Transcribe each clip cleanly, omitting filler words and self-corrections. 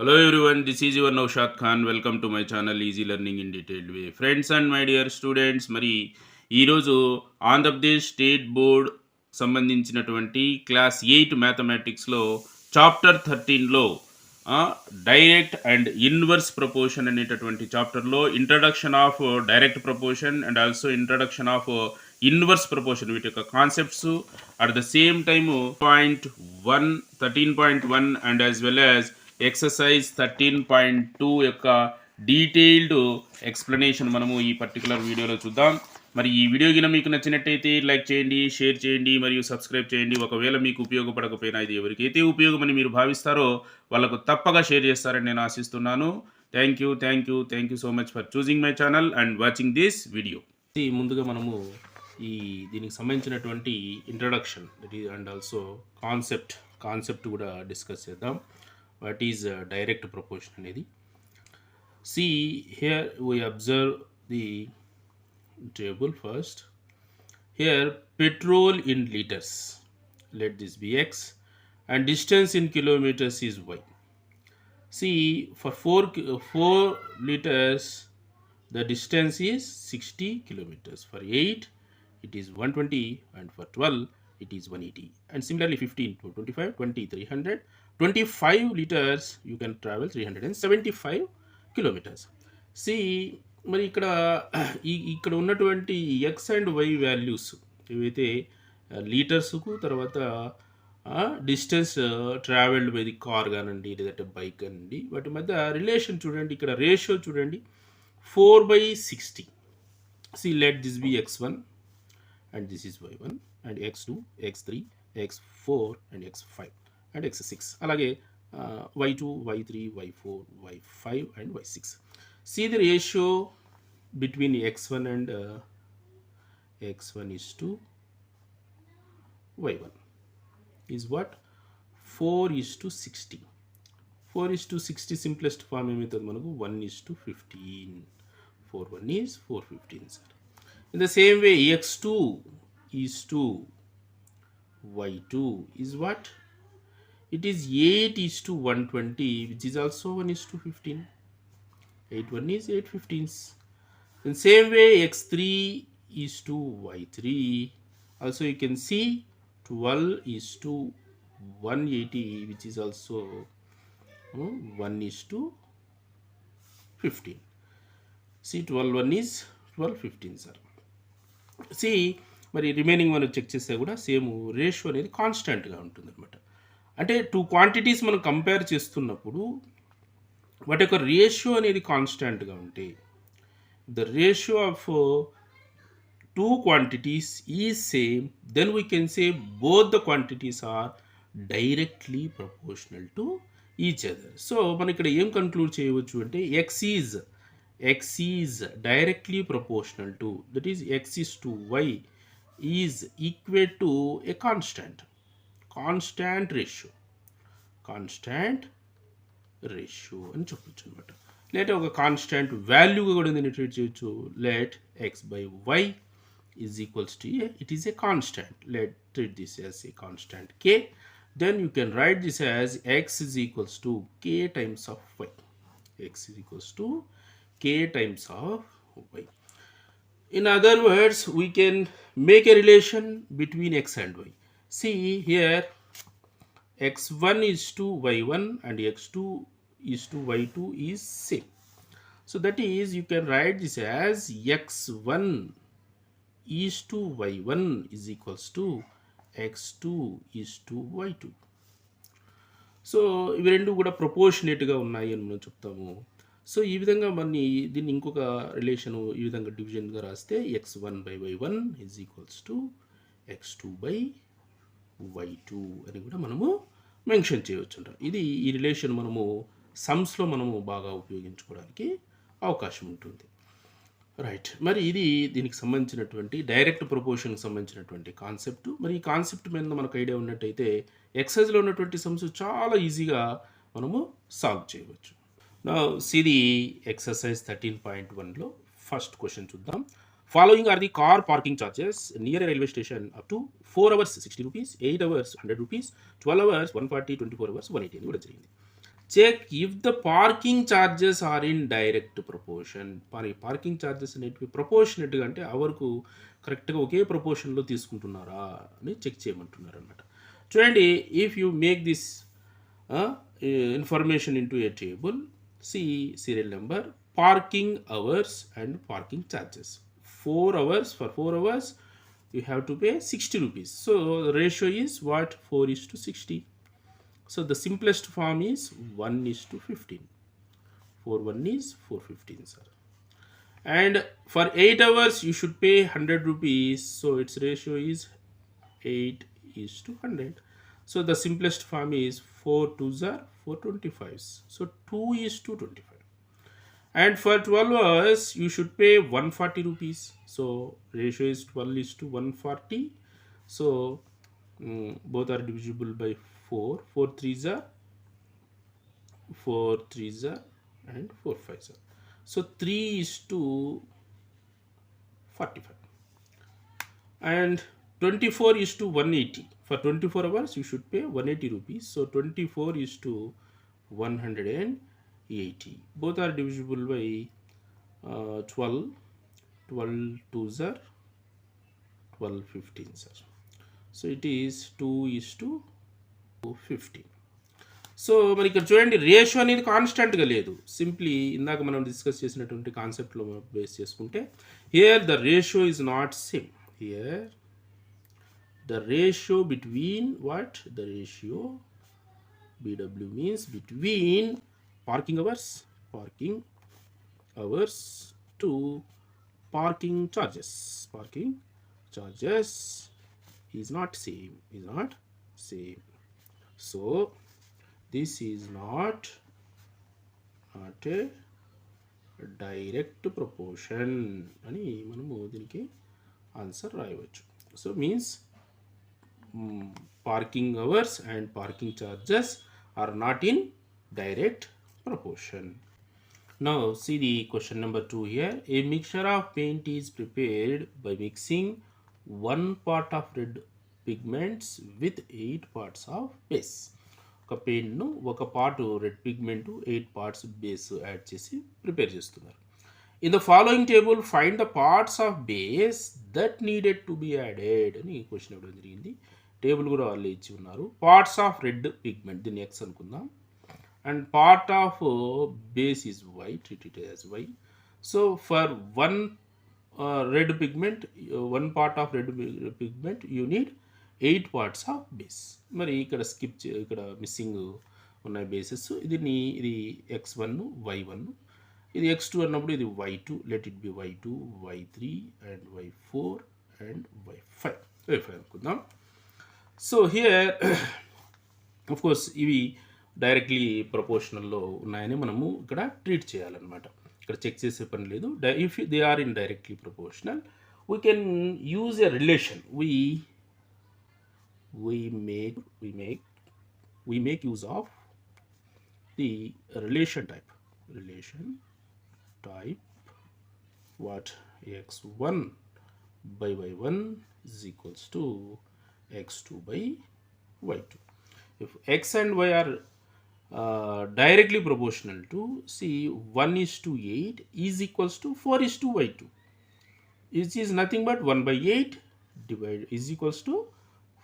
Hello everyone, this is your Nowshadkhan. Welcome to my channel Easy Learning in Detailed Way. Friends and my dear students, మరి ఈరోజు Andhra Pradesh state board సంబంధించినటువంటి class 8 మ్యాథమెటిక్స్లో chapter 13లో direct and inverse proportion అనేటటువంటి చాప్టర్లో introduction of direct proportion and also introduction of inverse proportion వీటి యొక్క concepts at the same time point 13.1 and as well as exercise 13.2 యొక్క డీటెయిల్డ్ ఎక్స్ప్లెనేషన్ మనము ఈ పర్టికులర్ వీడియోలో చూద్దాం. మరి ఈ వీడియో గిన మీకు నచ్చినట్టయితే లైక్ చేయండి, షేర్ చేయండి మరియు సబ్స్క్రైబ్ చేయండి. ఒకవేళ మీకు ఉపయోగపడకపోయినా ఇది ఎవరికైతే ఉపయోగమని మీరు భావిస్తారో వాళ్ళకు తప్పగా షేర్ చేస్తారని నేను ఆశిస్తున్నాను. Thank you so much for choosing my channel and watching this video. ముందుగా మనము దీనికి సంబంధించినటువంటి ఇంట్రడక్షన్ అండ్ ఆల్సో కాన్సెప్ట్ కూడా డిస్కస్ చేద్దాం. What is direct proportion అనేది. See here we observe the table first. Here petrol in liters, let this be x, and distance in kilometers is y. See for 4 liters the distance is 60 kilometers. For 8 it is 120 and for 12 it is 180. And similarly 15 to 25, 20, 300. 25 liters you can travel 375 kilometers. See మరి ఇక్కడ ఉన్నటువంటి X and why values ఏవైతే లీటర్స్కు తర్వాత distance travelled by the car కానండి లేదంటే bike కానండి వాటి మధ్య రిలేషన్ చూడండి. ఇక్కడ రేషియో చూడండి 4/60. See let this be x1 and this is y1 and x2, x3, x4 and x5 and x6. అలాగే y2, y3, y4, y5 and y6. See the ratio between x1 and x1 is to y1 is what? 4:60. 4:60 simplest form ఏమవుతుంది మనకు 1:15. 4 is 415. In the same way x2 is to y2 is what? It is 8:120, which is also 1:15. 8 is 8/15. In same way x3 is to y3. Also you can see 12:180, which is also 1:15. See 12 is 12/15 sir. See మరి remaining మనం check చేస్తే కూడా same ratio అనేది కాన్స్టెంట్గా ఉంటుంది అనమాట. అంటే 2 quantities మనం కంపేర్ చేస్తున్నప్పుడు వాటి యొక్క రేషియో అనేది కాన్స్టెంట్గా ఉంటే the ratio of 2 quantities is same, then we can say both the quantities are directly proportional to each other. So మనం ఇక్కడ ఏం కన్క్లూడ్ చేయవచ్చు అంటే X is directly proportional to, that is X is to Y is equal to a constant ratio అని చెప్పచ్చు అనమాట. లేదా ఒక కాన్స్టెంట్ వాల్యూగా కూడా దీన్ని ట్రీట్ చేయొచ్చు. Let x by y is equals to a, it is a constant. Let treat this as a constant k. Then you can write this as x is equals to k times of y. X is equals to k times of y. In other words, we can make a relation between x and y. See here x1 is to y1 and x2 is to y2 is same. So that is you can write this as x1 is to y1 is equals to x2 is to y2. So ఇవి రెండు కూడా ప్రపోర్షనేట్గా ఉన్నాయి అని మనం చెప్తాము. So ఈ విధంగా దీన్ని ఇంకొక రిలేషను ఈ విధంగా డివిజన్గా రాస్తే x1/y1 is equals to x2/y2 అని కూడా మనము మెన్షన్ చేయవచ్చు అంట. ఇది ఈ రిలేషన్ మనము సమ్స్లో మనము బాగా ఉపయోగించుకోవడానికి అవకాశం ఉంటుంది. రైట్, మరి ఇది దీనికి సంబంధించినటువంటి డైరెక్ట్ ప్రపోర్షన్కి సంబంధించినటువంటి కాన్సెప్ట్. మరి ఈ కాన్సెప్ట్ మీద మనకు ఐడియా ఉన్నట్టయితే ఎక్సైజ్లో ఉన్నటువంటి సమ్స్ చాలా ఈజీగా మనము సాల్వ్ చేయవచ్చు. Now see the exercise 13.1లో ఫస్ట్ క్వశ్చన్ చూద్దాం. Following are the car parking charges near railway station up to 4 hours 60 rupees, 8 hours 100 rupees, 12 hours 140, 24 hours 180 అని కూడా జరిగింది. Check if the parking charges are in direct proportion. మరి parking charges అనేటివి ప్రపోర్షనేట్గా అంటే అవర్కు కరెక్ట్గా ఒకే ప్రపోర్షన్లో తీసుకుంటున్నారా అని చెక్ చేయమంటున్నారు అనమాట. చూడండి, if you make this information into a table, see serial number, parking hours and parking charges. 4 hours, for 4 hours you have to pay 60 rupees. So the ratio is what? 4 is to 60. So the simplest form is 1 is to 15. 4 1 is 415, sir. And for 8 hours you should pay 100 rupees. So its ratio is 8 is to 100. So the simplest form is 4 2s are 425. So 2 is to 25. And for 12 hours you should pay 140 rupees. So ratio is 12 is to 140. So both are divisible by 4. 4 3s are 4 3s are and 4 5s are. So 3 is to 45. And 24 is to 180. For 24 hours you should pay 180 rupees. So 24 is to 180. Both are divisible by 12. 12 2s are 12 15s are. So it is 2 is to 15. So మరి ఇక్కడ చూడండి, ratio అనేది కాన్స్టెంట్గా లేదు. Simply ఇందాక మనం discuss చేసినటువంటి కాన్సెప్ట్లో బేస్ చేసుకుంటే here the ratio is not same. Here the ratio between what? The ratio BW means between parking hours to parking charges. Parking charges is not same. So this is not a direct proportion అని మనము దీనికి answer రాయవచ్చు. So means parking hours and parking charges are not in direct proportion. Now see the question number 2 here. A mixture of paint is prepared by mixing 1 part of red pigments with 8 parts of base. ఒక పెయింట్ను ఒక part red pigment 8 parts base add చేసి prepare చేస్తున్నారు. In the following table find the parts of base that needed to be added అని question ఇవ్వడం జరిగింది. Table కూడా వాళ్ళు ఇచ్చి ఉన్నారు. పార్ట్స్ ఆఫ్ రెడ్ పిగ్మెంట్, దీన్ని ఎక్స్ అనుకుందాం, and part of base is y, treat it as y. So for one red pigment, 1 part of red pigment you need 8 parts of base. మరి ఇక్కడ ఇక్కడ మిస్సింగ్ ఉన్నాయి బేసెస్. ఇది x1 y1, ఇది x2 అన్నప్పుడు ఇది y2, let it B y2 y3 and y4 and y5 అనుకుందాం. So here of course ఇవి డైరెక్ట్లీ ప్రపోర్షనల్లో ఉన్నాయని మనము ఇక్కడ ట్రీట్ చేయాలన్నమాట. ఇక్కడ చెక్ చేసే పని లేదు. If they are in directly proportional we can use a relation. we make use of the relation type. What? x1 by y1 is equals to x2 by y2. If x and y are directly proportional to, see, 1 is to 8 is equals to 4 is to y2, which is nothing but 1 by 8 divided is equals to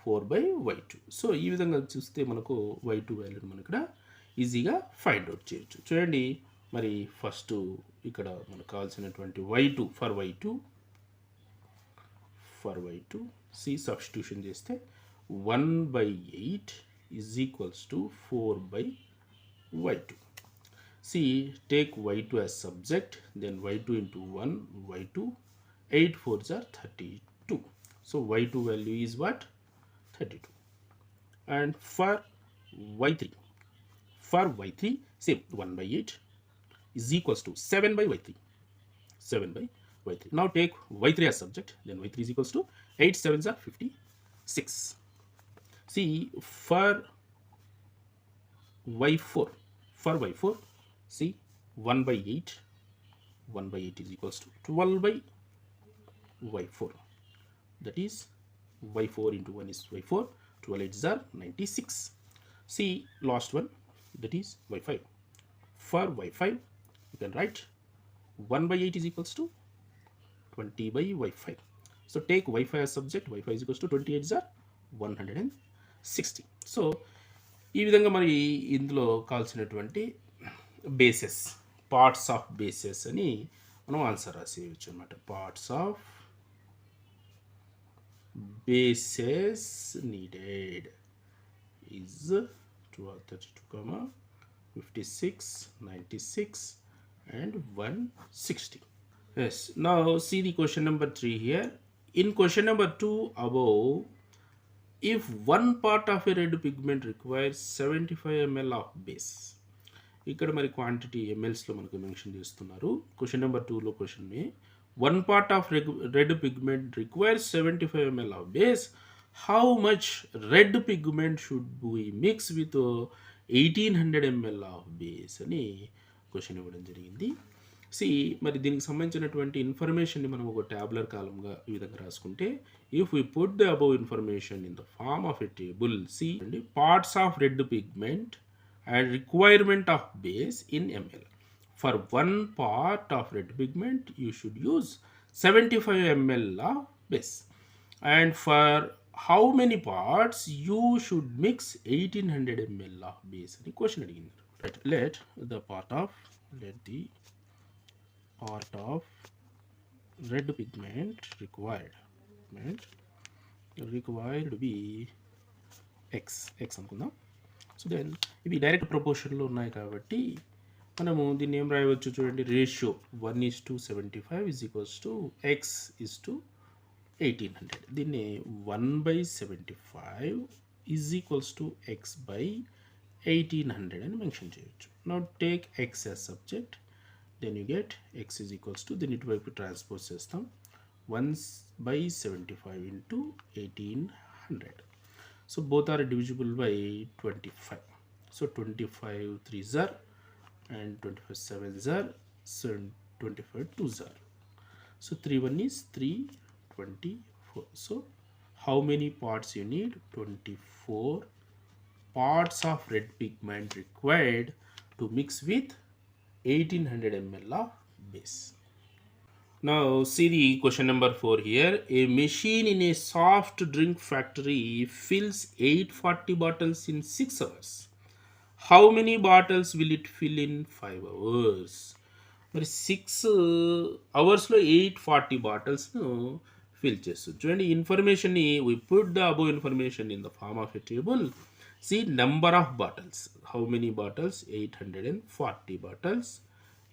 4 by y2. So ఈ విధంగా చూస్తే మనకు y2 వాల్యూని మనం ఇక్కడ ఈజీగా find out చేయొచ్చు. చూడండి, మరి ఫస్ట్ ఇక్కడ మనకు కావాల్సినటువంటి y2 for y2 see substitution చేస్తే 1 by 8 is equals to 4 by y2. See, take y2 as subject, then y2 into 1, y2, 8 4s are 32. So y2 value is what? 32. And for y3, same, 1 by 8 is equals to 7 by y3. Now take y3 as subject, then y3 is equals to 8 7s are 56. See, for y4, see, 1 by 8 is equals to 12 by y4. That is y4 into 1 is y4. 12 8s are 96. See, last one, that is y5. For y5 you can write 1 by 8 is equals to 20 by y5. So take y5 as subject, y5 is equals to 28 are 160. So ఈ విధంగా మరి ఇందులో కావాల్సినటువంటి bases, parts of bases అని మనం answer రాసేయచ్చు అనమాట. Parts of bases needed is 32, 56, 96 and 160. Yes, now see the question number 3 here. In question number 2 above, if one part of a red pigment requires 75 ml of base, ఇక్కడ మరి quantity ఎంఎల్స్లో మనకు mention చేస్తున్నారు. Question number 2లో క్వశ్చన్ని one part of red pigment requires 75 ml of base, how much red pigment should be mix with 1800 ml of base అని question ఇవ్వడం జరిగింది. C మరి దీనికి సంబంధించినటువంటి ఇన్ఫర్మేషన్ని మనం ఒక ట్యాబులర్ కాలంగా ఈ విధంగా రాసుకుంటే, if we put the above information in the form of a table, see parts of red pigment and requirement of base in ml. For one part of red pigment you should use 75 ml of base, and for how many parts you should mix 1800 ml of base అని question అడిగింది. Right, let the part of red pigment required be x అనుకుందాం. So then ఇవి direct ప్రపోర్షన్లో ఉన్నాయి కాబట్టి మనము దీన్ని ఏం రాయవచ్చు చూడండి, ratio 1:75 is equals to x is to 1800. దీన్ని 1/75 is equals to x by 1800 అని మెన్షన్ చేయొచ్చు. Now take x as subject, then you get x is equals to, దీన్ని ఇటువైపు ట్రాన్స్పోజ్ చేస్తాం, 1/75 into 1800. So both are divisible by 25. So 25 3s are and 25 7s are, so 25 2s are. So 3 1 is 324. So how many parts you need? 24 parts of red pigment required to mix with 1800 ml of base. Now see the question number 4 here. A machine in a soft drink factory fills 840 bottles in 6 hours. How many bottles will it fill in 5 hours? మరి 6 అవర్స్లో 840 బాటిల్స్ను fill చేస్తుంది. చూడండి ఇన్ఫర్మేషన్ని we put the above information in the form of a table. See number of bottles. How many bottles? 840 bottles.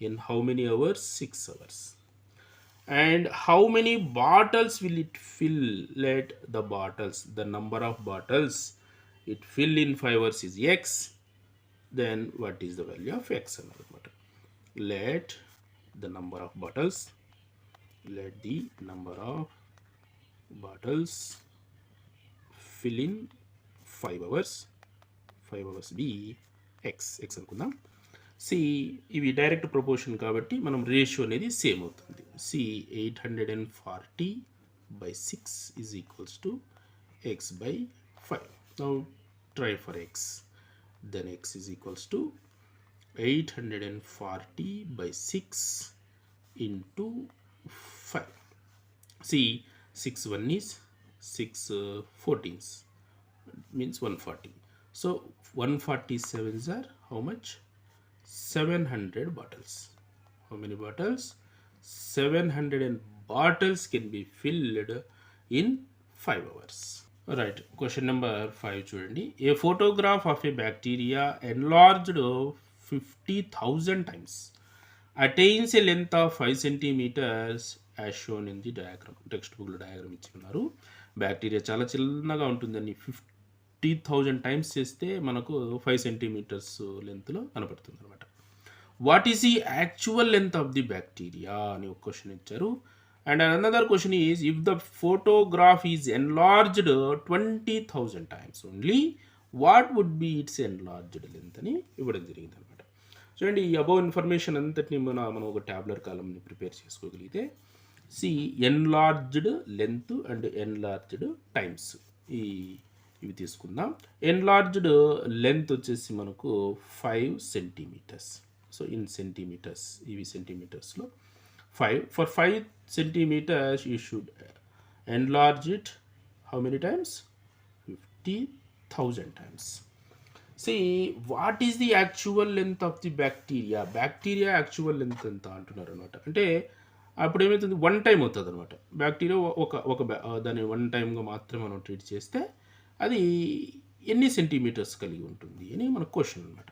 In how many hours? 6 hours. And how many bottles will it fill? Let the bottles, the number of bottles it fill in 5 hours is x. Then what is the value of x? Let the number of bottles fill in 5 hours be x అనుకుందాం. See ఇవి direct proportion కాబట్టి మనం ratio అనేది same అవుతుంది. See 840/6 is equals to x by 5. Now try for x. Then x is equals to 840/6 into 5. See 6 1 is 6 14s means 140. So 147s are how much? 700 bottles. How many bottles? 700 bottles can be filled in 5 hours. Right, question number 5 చూడండి. A photograph of a bacteria enlarged 50,000 times attains a length of 5 centimeters as shown in the diagram. Text బుక్లో diagram ఇచ్చి ఉన్నారు. Bacteria చాలా చిన్నగా ఉంటుందని 50,000 times చేస్తే మనకు 5 centimetres లెంత్లో కనపడుతుంది అనమాట. What is the actual length of the bacteria అని ఒక క్వశ్చన్ ఇచ్చారు. And another question is if the photograph is enlarged 20,000 times only, what would be its enlarged length అని ఇవ్వడం జరిగింది అనమాట. చూడండి ఈ అబౌవ్ ఇన్ఫర్మేషన్ అంతటిని మనం ఒక ట్యాబ్లర్ కాలంని ప్రిపేర్ చేసుకోగలిగితే, see enlarged length and enlarged times, ఈ ఇవి తీసుకుందాం. ఎన్లార్జ్డ్ లెంత్ వచ్చేసి మనకు 5 సెంటీమీటర్స్. సో ఇన్ సెంటీమీటర్స్, ఇవి సెంటీమీటర్స్లో 5. For 5 centimetres you should enlarge it how many times? 50,000 times. See, what is the actual length of the bacteria? Bacteria actual length ఎంత అంటున్నారు అనమాట. అంటే అప్పుడు ఏమవుతుంది, 1 టైం అవుతుంది అనమాట. బ్యాక్టీరియా దాన్ని 1 టైంగా మాత్రమే మనం ట్రీట్ చేస్తే అది ఎన్ని సెంటీమీటర్స్ కలిగి ఉంటుంది అని మన క్వశ్చన్ అనమాట.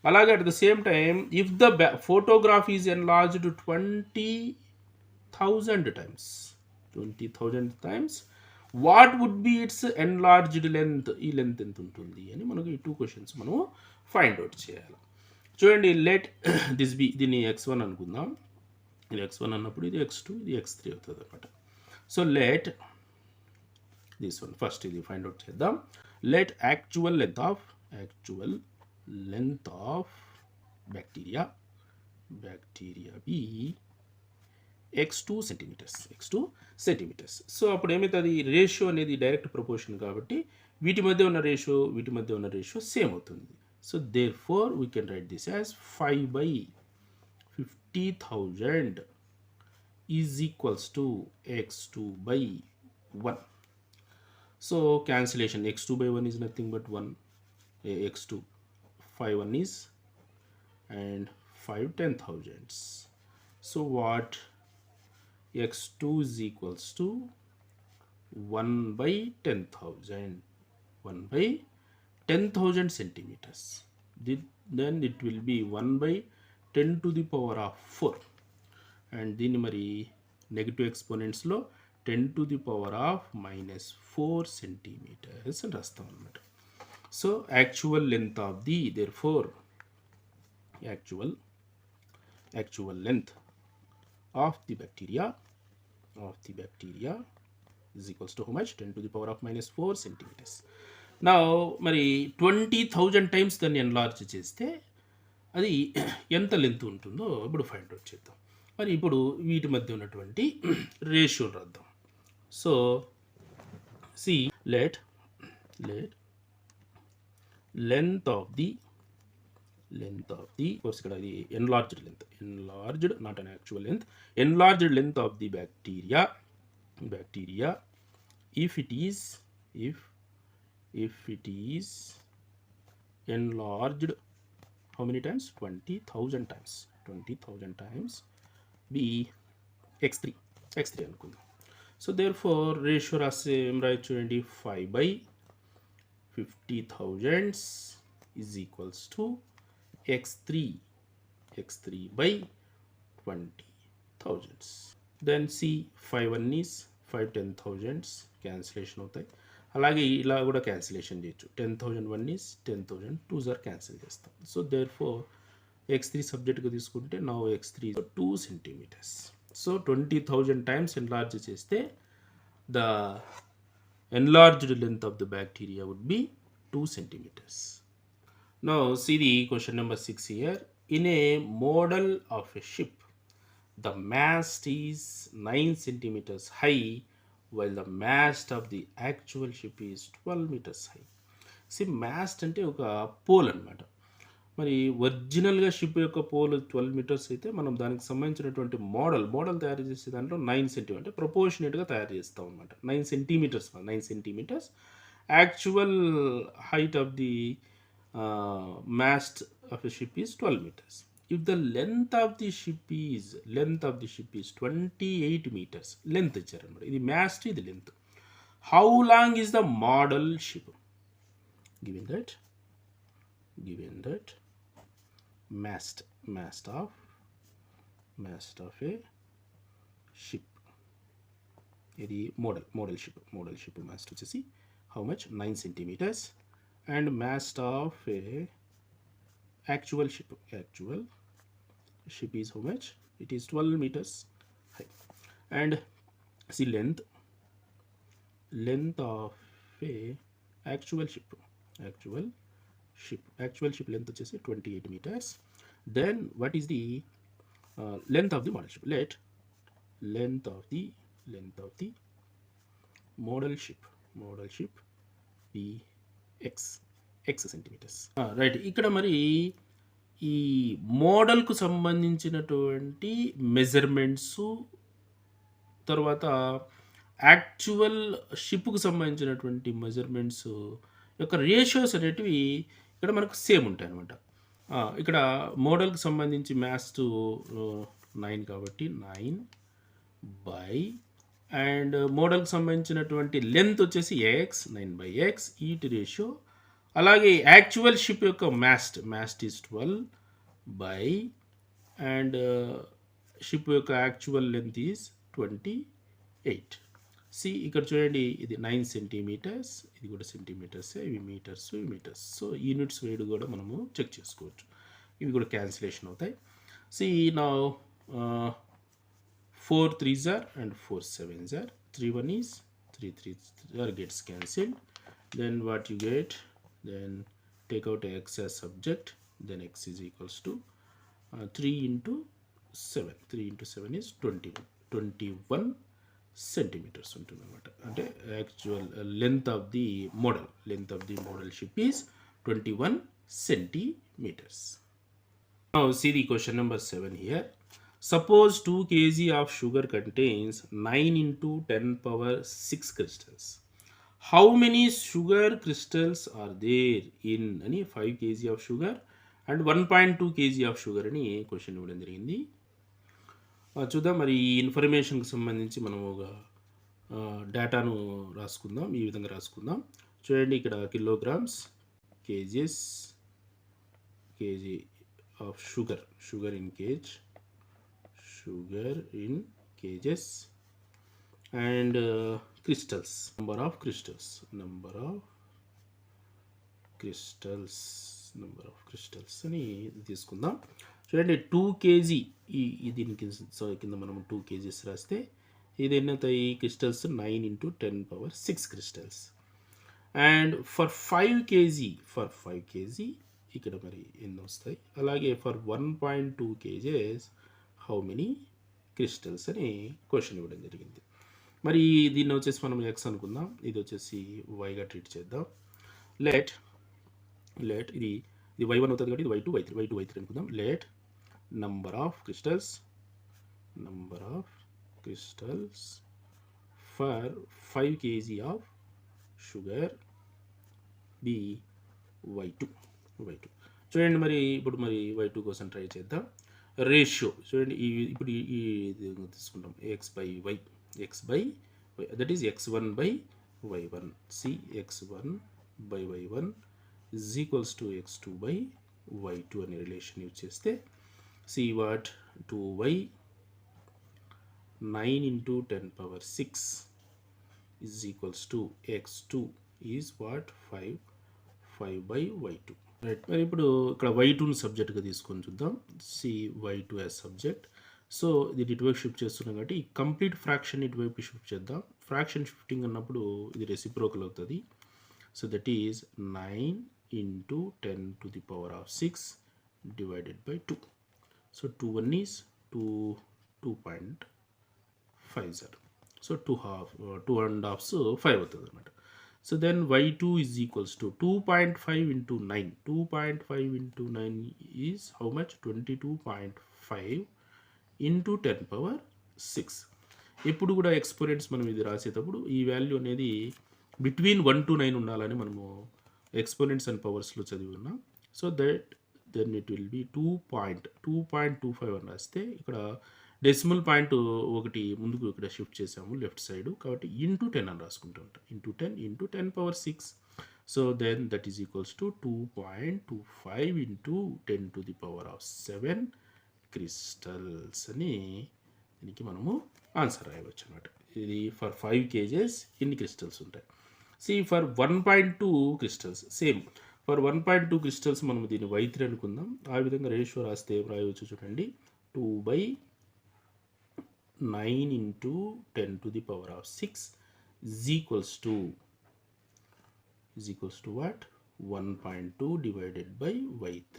అలాగే at the same time if the photograph is enlarged 20,000 times, 20,000 times, what would be its enlarged length, ఈ లెంత్ ఎంత ఉంటుంది అని మనకు ఈ 2 క్వశ్చన్స్ మనం ఫైండ్ అవుట్ చేయాలి. చూడండి, లెట్ దిస్ బి, దీన్ని x1 అనుకుందాం. ఇది x1 అన్నప్పుడు ఇది x2, ఇది x3 అవుతుంది అనమాట. So let this one first, ఇది ఫైండ్ అవుట్ చేద్దాం. Let actual length of bacteria be x2 centimetres. So అప్పుడు ఏమవుతుంది, రేషియో అనేది డైరెక్ట్ ప్రపోర్షన్ కాబట్టి వీటి మధ్య ఉన్న రేషియో సేమ్ అవుతుంది. So therefore we can write this as 5/50,000 is equals to x2/1. So cancellation, x2/1 is nothing but 1, x2, 5 1 is, and 5 10,000s. So what, x2 is equals to 1/10,000 centimeters. Then it will be 1/10 to the power of 4, and దీన్ని మరి negative ఎక్స్పోనెంట్స్లో 10 to the power of -4 centimeters అని రాస్తాం అన్నమాట. So actual length of the, therefore actual length of the bacteria is equals to how much? 10 to the power of -4 centimeters. Now మరి 20,000 times దాన్ని enlarge చేస్తే అది ఎంత లెంత్ ఉంటుందో ఇప్పుడు ఫైండ్ అవుట్ చేద్దాం. మరి ఇప్పుడు వీటి మధ్య ఉన్నటువంటి రేషియో రాద్దాం. So see let length of the course ఇక్కడ ఇది enlarged not an actual length, enlarged length of the bacteria if it is enlarged how many times? 20,000 times be x3 అనుకుందాం. సో therefore రేషియో రాస్తే ఏం రాయొచ్చు అండి, 5/50,000 is equals to x3/20,000. then c 5 1 is 5 10,000s cancellation అవుతాయి. అలాగే ఇలా కూడా cancellation చేయొచ్చు. 10,000 1 is 10,000 2s are క్యాన్సిల్ చేస్తాం. సో therefore x3 సబ్జెక్ట్గా తీసుకుంటే now x3 is 2 centimeters. So 20,000 times enlarge చేస్తే the enlarged length of the bacteria would be 2 centimeters. Now see the question number 6 here. In a model of a ship, the mast is 9 centimeters high while the mast of the actual ship is 12 meters high. See, mast అంటే ఒక pole అనమాట. మరి ఒరిజినల్గా ship యొక్క pole 12 metres అయితే మనం దానికి సంబంధించినటువంటి మోడల్ తయారు చేసే దాంట్లో 9 సెంటీమీటర్ అంటే ప్రపోర్షనేట్గా తయారు చేస్తాం అనమాట. 9 centimetres actual height of the mast of a ship is 12 meters. If the length of the ship is 28 meters, length ఇచ్చారు అనమాట. ఇది mast, ఇది length. How long is the model ship? Given that mast of a ship, ఇది model ship mast వచ్చేసి how much? 9 centimeters. And mast of a actual ship is how much? It is 12 meters high. And see length of a actual ship length వచ్చేసి 28 meters. Then what is the length of the model ship? Let length of the model ship be x centimetres. Right. ఇక్కడ మరి ఈ మోడల్కు సంబంధించినటువంటి measurements, తర్వాత actual షిప్కు సంబంధించినటువంటి measurements యొక్క ratios అనేటివి ఇక్కడ మనకు సేమ్ ఉంటాయి అనమాట. ఇక్కడ మోడల్కి సంబంధించి మ్యాథ్స్ 9 కాబట్టి 9 బై, అండ్ మోడల్కి సంబంధించినటువంటి లెంత్ వచ్చేసి ఎక్స్ 9/x ఈటి రేషియో. అలాగే యాక్చువల్ షిప్ యొక్క mast is 12 by, and ship యొక్క యాక్చువల్ లెంత్ ఈజ్ 28. ఇక్కడ చూడండి, ఇది 9 సెంటీమీటర్స్, ఇది కూడా సెంటీమీటర్స్, ఇవి మీటర్స్, ఇవి మీటర్స్. సో యూనిట్స్ వేడు కూడా మనము చెక్ చేసుకోవచ్చు. ఇవి కూడా క్యాన్సిలేషన్ అవుతాయి. నా 4 3s are and 4 7s are. 3 1 is 3 3 are gets cancelled. Then what you get? Then take out x as subject. Then x is equals to 3 into 7. 3 into 7 is 21. 21 centimeters ఉంటుందన్నమాట. అంటే actual length of the model ship is 21 centimeters. Now see the question number 7 here. Suppose 2 kg of sugar contains 9 into 10 power 6 crystals. How many sugar crystals are there in 5 kg of sugar and 1.2 kg of sugar అని question ఇవ్వడం జరిగింది. చూద్దాం. మరి ఈ ఇన్ఫర్మేషన్కి సంబంధించి మనం ఒక డేటాను రాసుకుందాం. ఈ విధంగా రాసుకుందాం. చూడండి, ఇక్కడ kilograms, kg of sugar in kg, sugar in kgs, and crystals, number of crystals అని తీసుకుందాం. చూడండి, 2 kg దీనికి కింద మనం 2 kgs రాస్తే ఇది ఎన్ని అవుతాయి crystals? 9 into 10 power 6 crystals. And for 5 kg ఇక్కడ మరి ఎన్ని వస్తాయి? అలాగే for 1.2 kgs how many crystals అని క్వశ్చన్ ఇవ్వడం జరిగింది. మరి దీన్ని వచ్చేసి మనం ఎక్స్ అనుకుందాం, ఇది వచ్చేసి వైగా ట్రీట్ చేద్దాం. లెట్ ఇది y1 అవుతుంది కాబట్టి ఇది y2 y3 అనుకుందాం. Let number of crystals for 5 kg of sugar be y2. చూడండి, మరి ఇప్పుడు y2 కోసం ట్రై చేద్దాం. రేషియో చూడండి, ఇప్పుడు ఇది తీసుకుంటాం x/y, that is x1/y1. x1/y1 is equals to x2/y2 అనే రిలేషన్ యూజ్ చేస్తే what 2y 9 into 10 power 6 is equals to x2 is what 5/y2. Right. మరి ఇప్పుడు ఇక్కడ y2ని సబ్జెక్ట్గా తీసుకొని చూద్దాం. y2 as subject. సో ఇది ఇటువైపు షిఫ్ట్ చేస్తున్నాం కాబట్టి ఈ కంప్లీట్ ఫ్రాక్షన్ ఇటువైపు షిఫ్ట్ చేద్దాం. ఫ్రాక్షన్ షిఫ్టింగ్ అన్నప్పుడు ఇది రెసిప్రోకల్ అవుతుంది. So that is 9 into 10 to the power of 6 divided by 2. So 2 1 is 2.50. So 2 and halves 5 అవుతుంది అనమాట. So then y2 is equals to 2.5 into 9. 2.5 into 9 is how much? 22.5 into 10 power 6. ఎప్పుడు కూడా exponents మనం ఇది రాసేటప్పుడు ఈ వాల్యూ అనేది బిట్వీన్ 1 to 9 ఉండాలని మనము ఎక్స్పోనెంట్స్ అండ్ పవర్స్లో చదివి ఉన్నాం. So that then it will be 2.25 అని రాస్తే ఇక్కడ డెసిమల్ పాయింట్ ఒకటి ముందుకు ఇక్కడ షిఫ్ట్ చేసాము లెఫ్ట్ సైడ్ కాబట్టి ఇంటూ 10 అని రాసుకుంటూ ఉంటాం. Into 10 power 6. So then that is equals to 2.25 into 10 to the power of 7 crystals అని దీనికి మనము ఆన్సర్ రాయవచ్చు అనమాట. ఇది ఫర్ 5 kgs ఎన్ని క్రిస్టల్స్ ఉంటాయి. For 1.2 crystals same. For 1.2 crystals మనం దీన్ని y3 అనుకుందాం. ఆ విధంగా రేషియో రాస్తే ఏం రాయవచ్చు చూడండి, 2/9 into 10 to the power of 6 is equals to what? 1.2 divided by y3.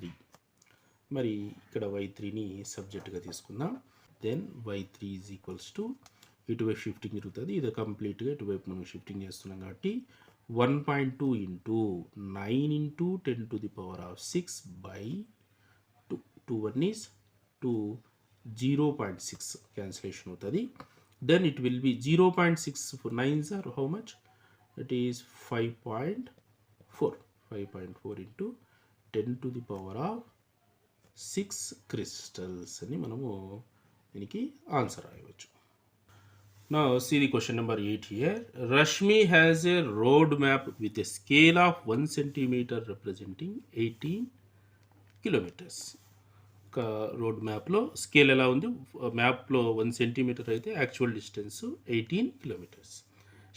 మరి ఇక్కడ y3ని సబ్జెక్ట్గా తీసుకుందాం. Then y3 is equals to ఇటువైపు షిఫ్టింగ్ జరుగుతుంది. ఇది కంప్లీట్గా ఇటువైపు మనం షిఫ్టింగ్ చేస్తున్నాం కాబట్టి 1.2 into 9 into 10 to the power of 6 by 2. 2 1 is 2, 0.6 cancellation అవుతుంది. Then it will be 0.6 for 9s are how much? It is 5.4. 5.4 into 10 to the power of 6 crystals అని మనము దీనికి ఆన్సర్ రాయవచ్చు. Now see the question number 8 here. Rashmi has a road map with a scale of 1 centimeter representing 18 kilometers. ఒక road మ్యాప్లో scale ఎలా ఉంది, మ్యాప్లో 1 centimetre అయితే actual distance 18 kilometres.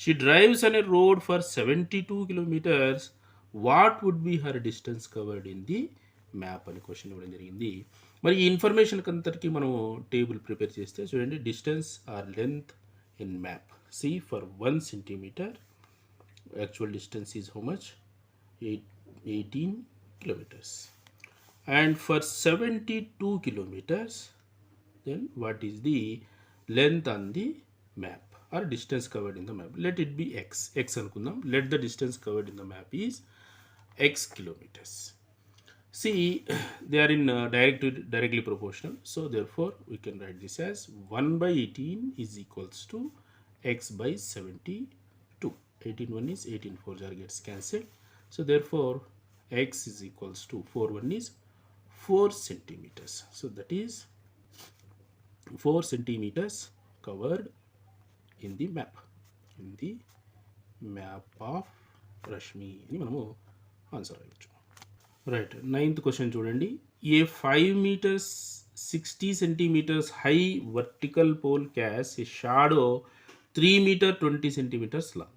She drives on a road for 72 kilometres. What would be her distance covered in the map అని question ఇవ్వడం జరిగింది. మరి ఈ ఇన్ఫర్మేషన్ అంతటికి మనం టేబుల్ ప్రిపేర్ చేస్తే చూడండి, distance or length in map. See for 1 centimetre actual distance is how much? 18 kilometers. And for 72 kilometers, then what is the length on the map or distance covered in the map? Let it be x anukundam. Let the distance covered in the map is x kilometers. See, they are in directly proportional, so therefore we can write this as 1 by 18 is equals to x by 72. 18 1 is 18 4 jar gets cancelled, so therefore x is equals to 4 1 is 4 centimeters. So that is 4 centimeters covered in the map. In the map of Rashmi. ini manamu answer ayuchu. Right. 9th question చూడండి. A 5 meters 60 centimeters high vertical pole casts a shadow 3 meter 20 centimeters long.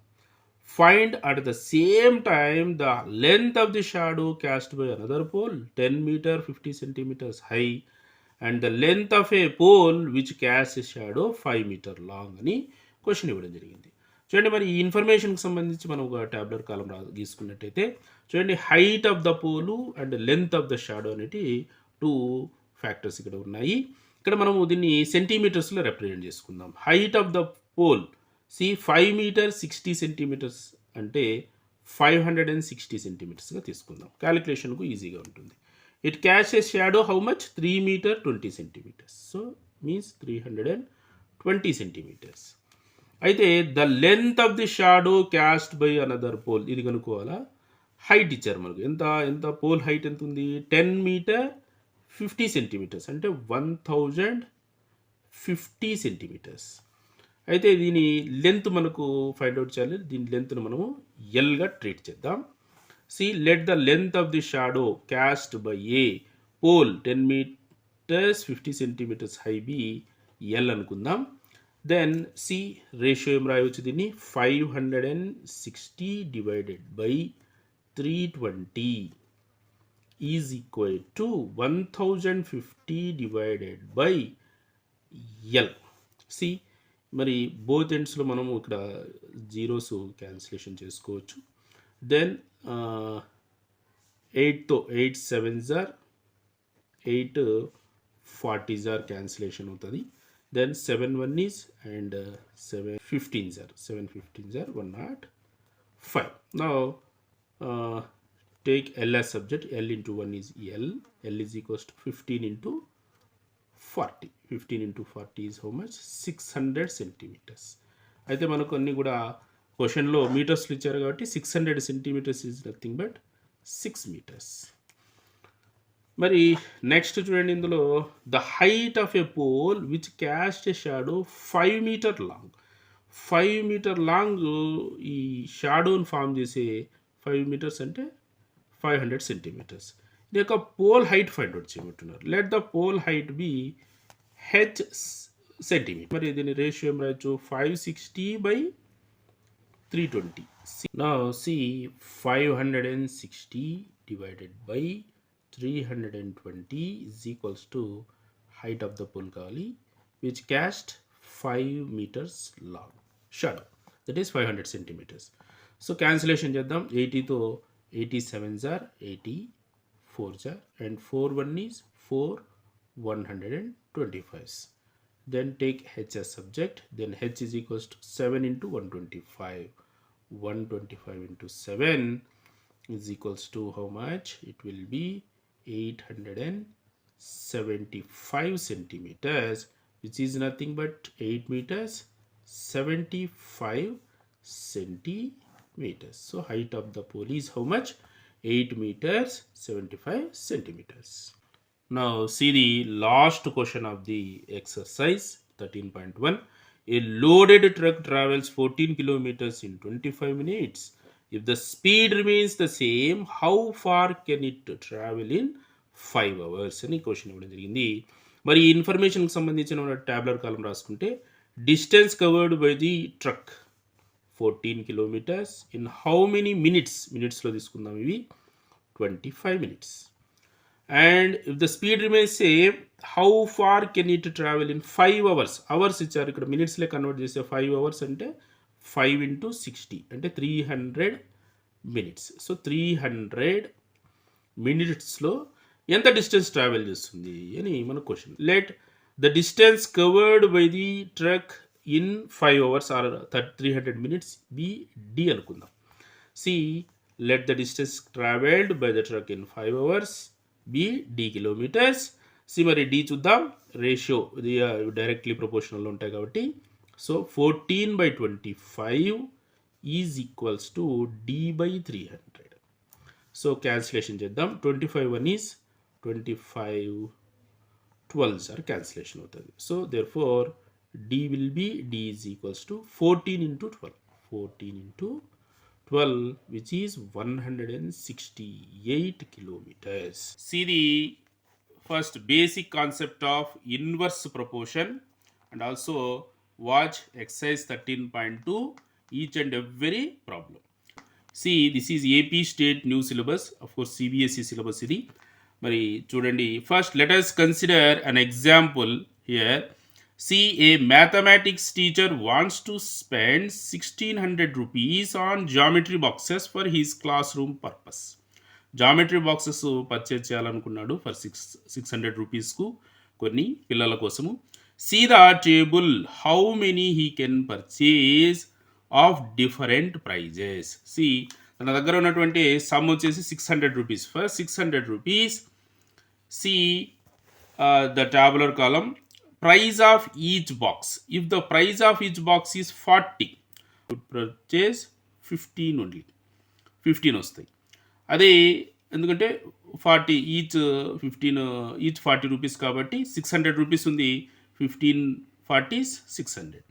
Find at the same time the length of the shadow cast by another pole 10 meter 50 centimeters high and the length of a pole which casts a shadow 5 meter long అని question ఇవ్వడం జరిగింది. చూడండి, మరి ఈ ఇన్ఫర్మేషన్కి సంబంధించి మనం ఒక tablet కాలం గీసుకున్నట్టయితే చూడండి, height of the pole and length of the shadow అనేటి 2 ఫ్యాక్టర్స్ ఇక్కడ ఉన్నాయి. ఇక్కడ మనము దీన్ని సెంటీమీటర్స్లో రిప్రజెంట్ చేసుకుందాం. Height of the pole see 5 meter 60 centimeters అంటే 560 సెంటీమీటర్స్గా తీసుకుందాం. క్యాలిక్యులేషన్కు ఈజీగా ఉంటుంది. It cast a shadow how much? 3 meter 20 centimeters. So means 320 centimeters. అయితే the length of the shadow cast by another pole, ఇది కనుక్కోవాలా. హైట్ ఇచ్చారు మనకు. ఎంత పోల్ హైట్ ఎంత ఉంది? 10 మీటర్ 50 సెంటీమీటర్స్ అంటే 1050 సెంటీమీటర్స్. అయితే దీని లెంత్ మనకు ఫైండ్ అవుట్ చేయాలి. దీని లెంత్ను మనము ఎల్గా ట్రీట్ చేద్దాం. See let the length of the shadow cast by a pole 10 meters 50 centimeters high be L అనుకుందాం. దెన్ సి రేషియో ఏం రాయవచ్చు దీన్ని? 560 divided by 320 is equal to 1050 divided by L. See మరి బోత్ ఎండ్స్లో మనము ఇక్కడ జీరోస్ క్యాన్సిలేషన్ చేసుకోవచ్చు. Then 8తో 8 7s are 8 40s are cancellation అవుతుంది. Then 7 1 is and 7 15s are 105. Now take L as subject. L into 1 is L. L is equals to 15 into 40. 15 into 40 is how much? 600 centimeters. అయితే మనకు అన్నీ కూడా క్వశ్చన్లో మీటర్స్లు ఇచ్చారు కాబట్టి 600 centimetres is nothing but 6 metres. మరి next చూడండి, ఇందులో the height of a pole which cast a shadow 5 metre long. 5 metre long ఈ షాడోని ఫామ్ చేసే 5 మీటర్స్ అంటే 500 సెంటీమీటర్స్. ఇది యొక్క పోల్ హైట్ ఫైండ్ అవుట్ చేయమంటున్నారు. Let the pole height be h centimetre. మరి దీని రేషియో ఏం రాయొచ్చు? 560 by 320. Now see 560 divided by 320 is equals to height of the pole kavali which cast 5 meters long shadow, that is 500 centimeters. So cancellation చేద్దాం. 80 తో 87s are 84s are and 4 1 is 4 125s. Then take h as subject. Then h is equals to 7 into 125 125 into 7 is equals to how much? It will be 875 centimeters, which is nothing but 8 meters 75 centimeters. So height of the pole is how much? 8 meters 75 centimeters. Now see the last question of the exercise 13.1. A loaded truck travels 14 kilometers in 25 minutes. If the speed remains the same, how far can it travel in 5 hours? అని question ఇవ్వడం జరిగింది. మరి ఈ ఇన్ఫర్మేషన్కి సంబంధించిన tablet కాలం రాసుకుంటే distance covered by the truck 14 kilometers in how many minutes? మినిట్స్లో తీసుకుందాం ఇవి 25 minutes. And if the speed remains same, how far can it travel in 5 hours? Hours ఇచ్చారు ఇక్కడ మినిట్స్లో కన్వర్ట్ చేస్తే 5 hours అంటే 5 into 60 అంటే 300 minutes. సో 300 మినిట్స్లో ఎంత డిస్టెన్స్ ట్రావెల్ చేస్తుంది అని మన క్వశ్చన్. Let the distance covered by the truck in 5 hours or 300 minutes be D అనుకుందాం. See let the distance travelled by the truck in 5 hours be D kilometers. See మరి D చూద్దాం. Ratio ఇది directly ప్రపోర్షనల్లో ఉంటాయి కాబట్టి so 14/25 is equals to D by 300. So cancellation చేద్దాం. 25 1 is 25 12 సార్ cancellation అవుతుంది. So therefore D will B D is equals to 14 into 12 14 into 12 which is 168 kilometers. See the first basic concept of inverse proportion and also watch exercise 13.2 each and every problem. See this is AP state new syllabus, of course CBSE syllabus ఇది. మరి చూడండి first let us consider an example here. See, a mathematics teacher wants to spend 1600 rupees on geometry boxes for his classroom purpose. Geometry boxes purchase చేయాలనుకున్నాడు for 600 రూపీస్కు కొన్ని పిల్లల కోసము. See the table how many he can purchase of different prices. See తన దగ్గర ఉన్నటువంటి sum వచ్చేసి 600 rupees. For 600 rupees see the tabular column price of each box. If the price of each box is 40, would purchase 15 only. 15 వస్తాయి. అదే ఎందుకంటే 40 each 40 rupees కాబట్టి 600 rupees ఉంది. 15 40s 600.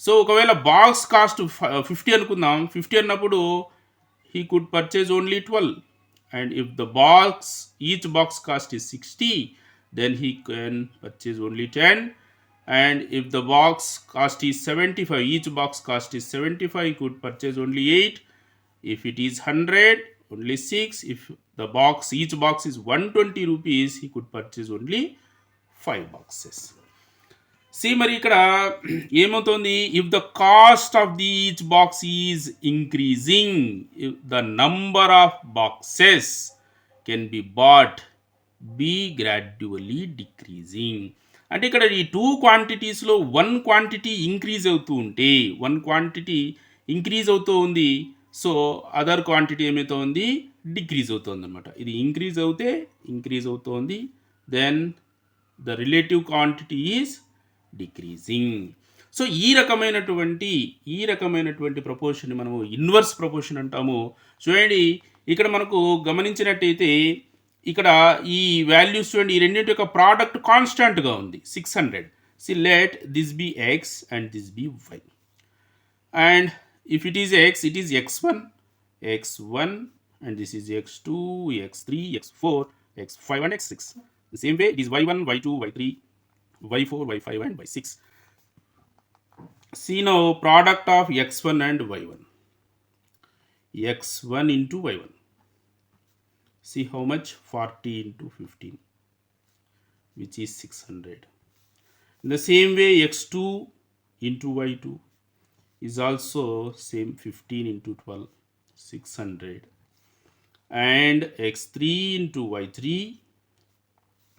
So ఒకవేళ బాక్స్ కాస్ట్ 50 అనుకుందాం. 50 అన్నప్పుడు he could purchase only 12. And if the each box cost is 60, then he can purchase only 10. And if the box cost is 75, each box cost is 75, he could purchase only 8. If it is 100, only 6. If each box is 120 rupees, he could purchase only 5 boxes. See మరి ఇక్కడ ఏమవుతుంది? If the cost of the each box is increasing, the number of boxes can be bought be gradually decreasing. అంటే ఇక్కడ ఈ 2 క్వాంటిటీస్లో 1 quantity increase అవుతూ ఉంటే 1 quantity increase అవుతూ ఉంది. సో అదర్ క్వాంటిటీ ఏమైతే ఉంది డిక్రీజ్ అవుతుంది అనమాట. ఇది ఇంక్రీజ్ అవుతోంది. Then the relative quantity is decreasing. So ఈ రకమైనటువంటి ప్రపోర్షన్ని మనము ఇన్వర్స్ ప్రపోర్షన్ అంటాము. చూడండి ఇక్కడ మనకు గమనించినట్టయితే ఇక్కడ ఈ వాల్యూస్ చూడండి, ఈ రెండింటి యొక్క ప్రోడక్ట్ కాన్స్టాంట్గా ఉంది 600. See let this be x and this be y. And if it is x, it is x1 and this is x2, x3, x4, x5 and x6. The same way it is y1, y2, y3, y4, y5 and y6. See now product of x1 and y1. x1 into y1. See how much? 40 into 15, which is 600. In the same way x2 into y2 is also same 15 into 12, 600. And x3 into y3,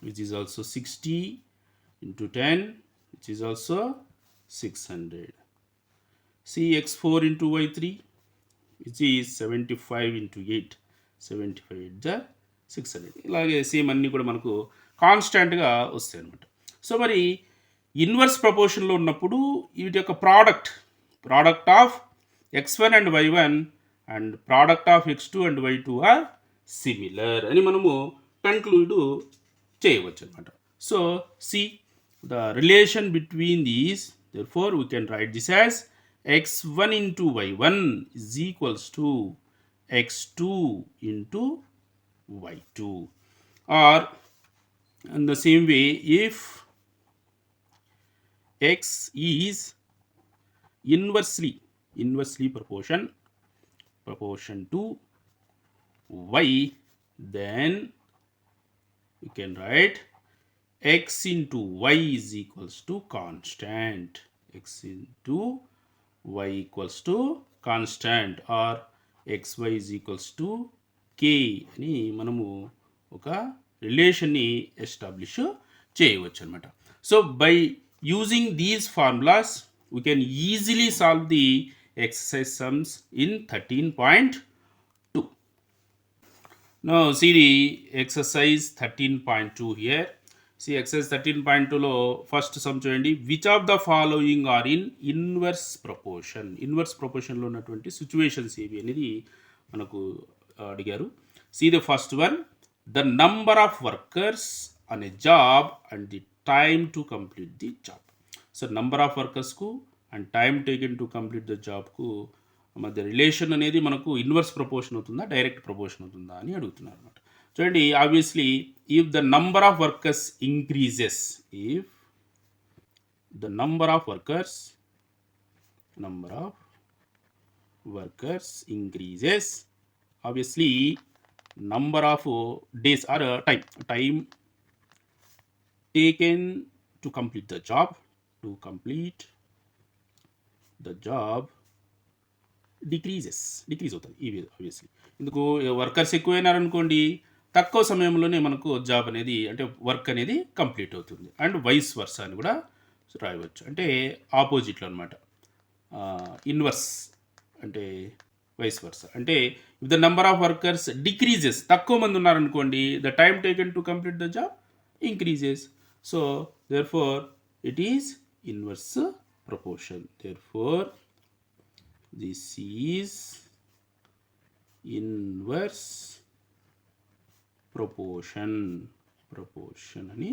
which is also 60 into 10, which is also 600. See x4 into y3, which is 75 into 8. 75 8 600. ఇలాగే same అన్నీ కూడా మనకు కాన్స్టాంట్గా వస్తాయి అనమాట. So మరి inverse ప్రపోర్షన్లో ఉన్నప్పుడు వీటి యొక్క product of x1 and y1 and product of x2 and y2 are similar అని మనము కన్క్లూడ్ చేయవచ్చు అనమాట. So see the relation between these, therefore we can write this as x1 into y1 is equals to x2 into y2. Or in the same way, if x is inversely proportion to y, then you can write x into y is equals to constant. X into y equals to constant, or xy is equals to k అని మనము ఒక రిలేషన్ని establish చేయవచ్చు అనమాట. So by using these formulas we can easily solve the exercise sums in 13.2. Now see the exercise 13.2 here. See exercise 13.2లో first sum చూడండి. Which of the following are in inverse ప్రపోర్షన్లో ఉన్నటువంటి సిచ్యువేషన్స్ ఏవి అనేది మనకు అడిగారు. See the first one, the number of workers on a job and the time to complete the job. So number of వర్కర్స్కు and time taken to complete the జాబ్కు మధ్య relation అనేది మనకు ఇన్వర్స్ ప్రపోర్షన్ అవుతుందా, డైరెక్ట్ ప్రపోర్షన్ అవుతుందా అని అడుగుతున్నారు అనమాట. చూడండి, obviously if the number of workers increases, if the number of workers increases, obviously number of days or time taken to complete the job decrease అవుతుంది ఇవి ఆబ్వియస్లీ. ఎందుకు, వర్కర్స్ ఎక్కువైనారనుకోండి తక్కువ సమయంలోనే మనకు జాబ్ అనేది అంటే వర్క్ అనేది కంప్లీట్ అవుతుంది. అండ్ వైస్ వర్సా అని కూడా రాయవచ్చు, అంటే ఆపోజిట్లో అనమాట. ఇన్వర్స్ అంటే వైస్ వర్సా అంటే if the number of workers decreases, తక్కువ మంది ఉన్నారనుకోండి, the time taken to complete the job increases. So therefore it is inverse proportion. Therefore this is inverse proportion అని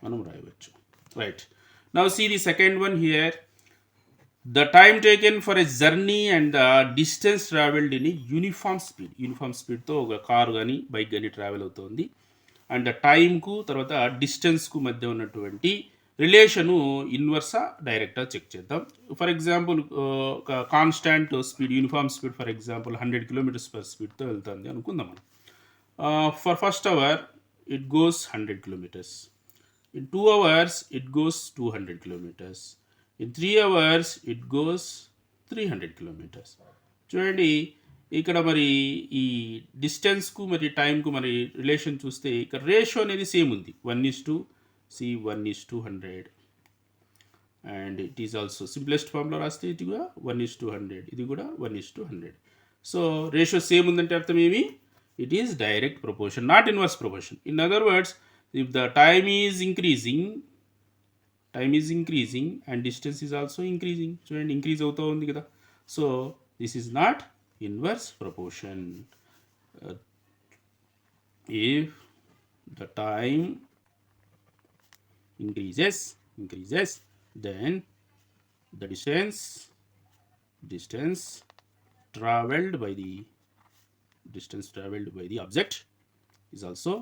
మనం రాయవచ్చు. Right, now see the second one here. The time taken for a journey and the distance traveled in a uniform స్పీడ్తో ఒక car కానీ bike కానీ travel అవుతుంది. And టైంకు తర్వాత డిస్టెన్స్కు మధ్య ఉన్నటువంటి రిలేషను ఇన్వర్సా డైరెక్టా చెక్ చేద్దాం. ఫర్ ఎగ్జాంపుల్ ఒక constant speed, uniform speed for example 100 km/స్పీడ్తో వెళ్తుంది అనుకుందాం మనం. For first hour it goes 100 km. In 2 hours it goes 200 km. In 3 hours it goes 300 km. చూడండి, ఇక్కడ మరి ఈ డిస్టెన్స్కు మరి టైంకు మరి రిలేషన్ చూస్తే ఇక్కడ రేషియో అనేది సేమ్ ఉంది, 1:1:100. And it is also simplest ఫామ్లో రాస్తే ఇది కూడా 1:100, ఇది కూడా 1:100. సో రేషియో సేమ్ ఉందంటే అర్థం ఏమి, it is direct proportion, not inverse proportion. In other words, if the time is increasing and distance is also increasing, చూడండి ఇంక్రీజ్ అవుతూ ఉంది కదా. So this is not inverse proportion. if the time increases then the distance traveled by the object is also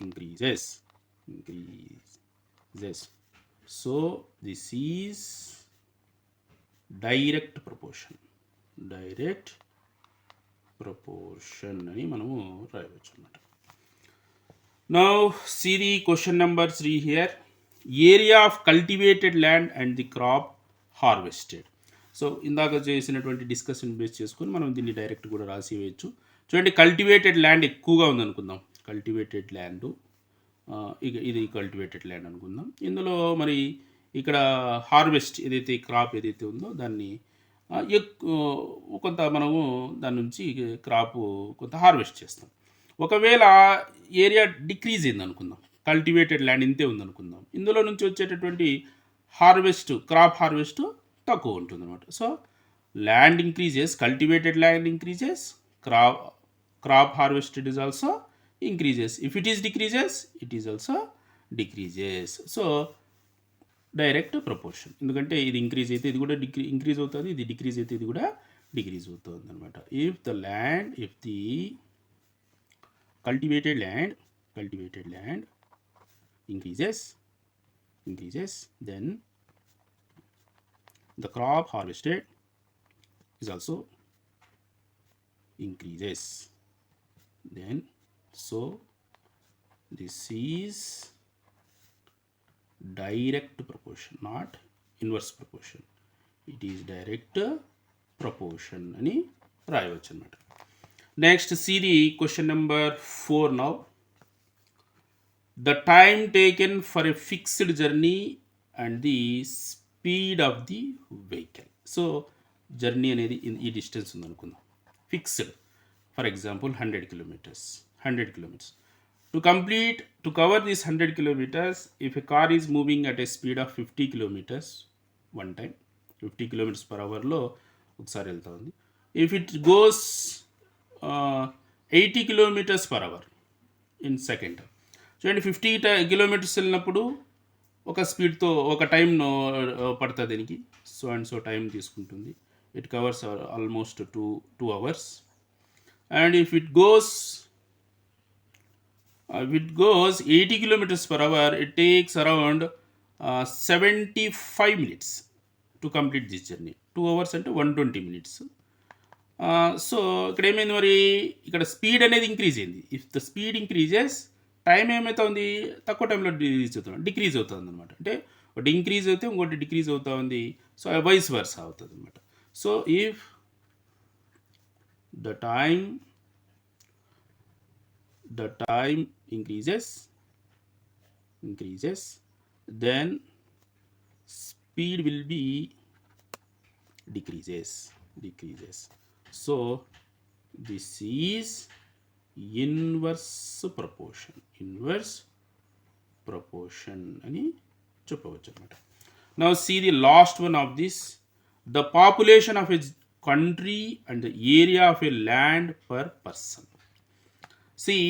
increases. So this is direct proportion అని మనము రాయవచ్చు అన్నమాట. Now see the question number 3 here. Area of cultivated land and the crop harvested. So ఇందాక చేసినటువంటి discussion base చేసుకొని మనం దీన్ని direct కూడా రాసి వేయచ్చు. చూడండి, కల్టివేటెడ్ ల్యాండ్ ఎక్కువగా ఉందనుకుందాం. కల్టివేటెడ్ ల్యాండ్, ఇది కల్టివేటెడ్ ల్యాండ్ అనుకుందాం. ఇందులో మరి ఇక్కడ హార్వెస్ట్ ఏదైతే క్రాప్ ఏదైతే ఉందో దాన్ని కొంత మనము దాని నుంచి క్రాపు కొంత హార్వెస్ట్ చేస్తాం. ఒకవేళ ఏరియా డిక్రీజ్ అయిందనుకుందాం, కల్టివేటెడ్ ల్యాండ్ ఇంతే ఉందనుకుందాం, ఇందులో నుంచి వచ్చేటటువంటి క్రాప్ హార్వెస్ట్ తక్కువ ఉంటుందన్నమాట. So land increases, cultivated land increases, crop harvested is also increases. If it is decreases, it is also decreases. So direct proportion, ఎందుకంటే ఇది ఇంక్రీజ్ అయితే ఇది కూడా ఇంక్రీజ్ అవుతుంది, ఇది డిక్రీజ్ అయితే ఇది కూడా డిక్రీజ్ అవుతుంది అనమాట. If the cultivated land increases, then the crop harvested is also increases. Then so this is direct proportion, not inverse proportion. It is direct proportion అని రాయవచ్చు అన్నమాట. Next see the question number 4 now. The time taken for a fixed journey and the speed of the vehicle. So journey అనేది ఈ distance ఉందనుకుందాం, fixed, for example 100 kilometers. To cover this 100 kilometers, if a car is moving at a speed of 50 kilometers one time, 50 kilometers per hour లో ఒకసారి వెళ్తా ఉంది. If it goes 80 kilometers per hour in second, చూడండి 50 kilometers వెళ్ళినప్పుడు ఒక స్పీడ్తో ఒక time పడుతుంది దీనికి, సో అండ్ సో టైం తీసుకుంటుంది. It covers almost 2 hours. And if it goes 80 kilometers per hour, it takes around 75 minutes to complete this journey. 2 hours అంటే 120 minutes. So ఇక్కడ ఏమైంది మరి, ఇక్కడ స్పీడ్ అనేది ఇంక్రీజ్ అయింది. If the speed increases, time ఏమవుతుంది, తక్కువ టైంలో డిక్రీజ్ అవుతుంది అనమాట. అంటే ఒకటి ఇంక్రీజ్ అయితే ఇంకోటి డిక్రీజ్ అవుతా ఉంది. సో వైస్ వర్సా అవుతుంది అనమాట. So if the time increases, then speed will be decreases. So this is inverse proportion అని చెప్పవచ్చు అన్నమాట. Now see the last one of this. The population of a country and the area of a land per person. See,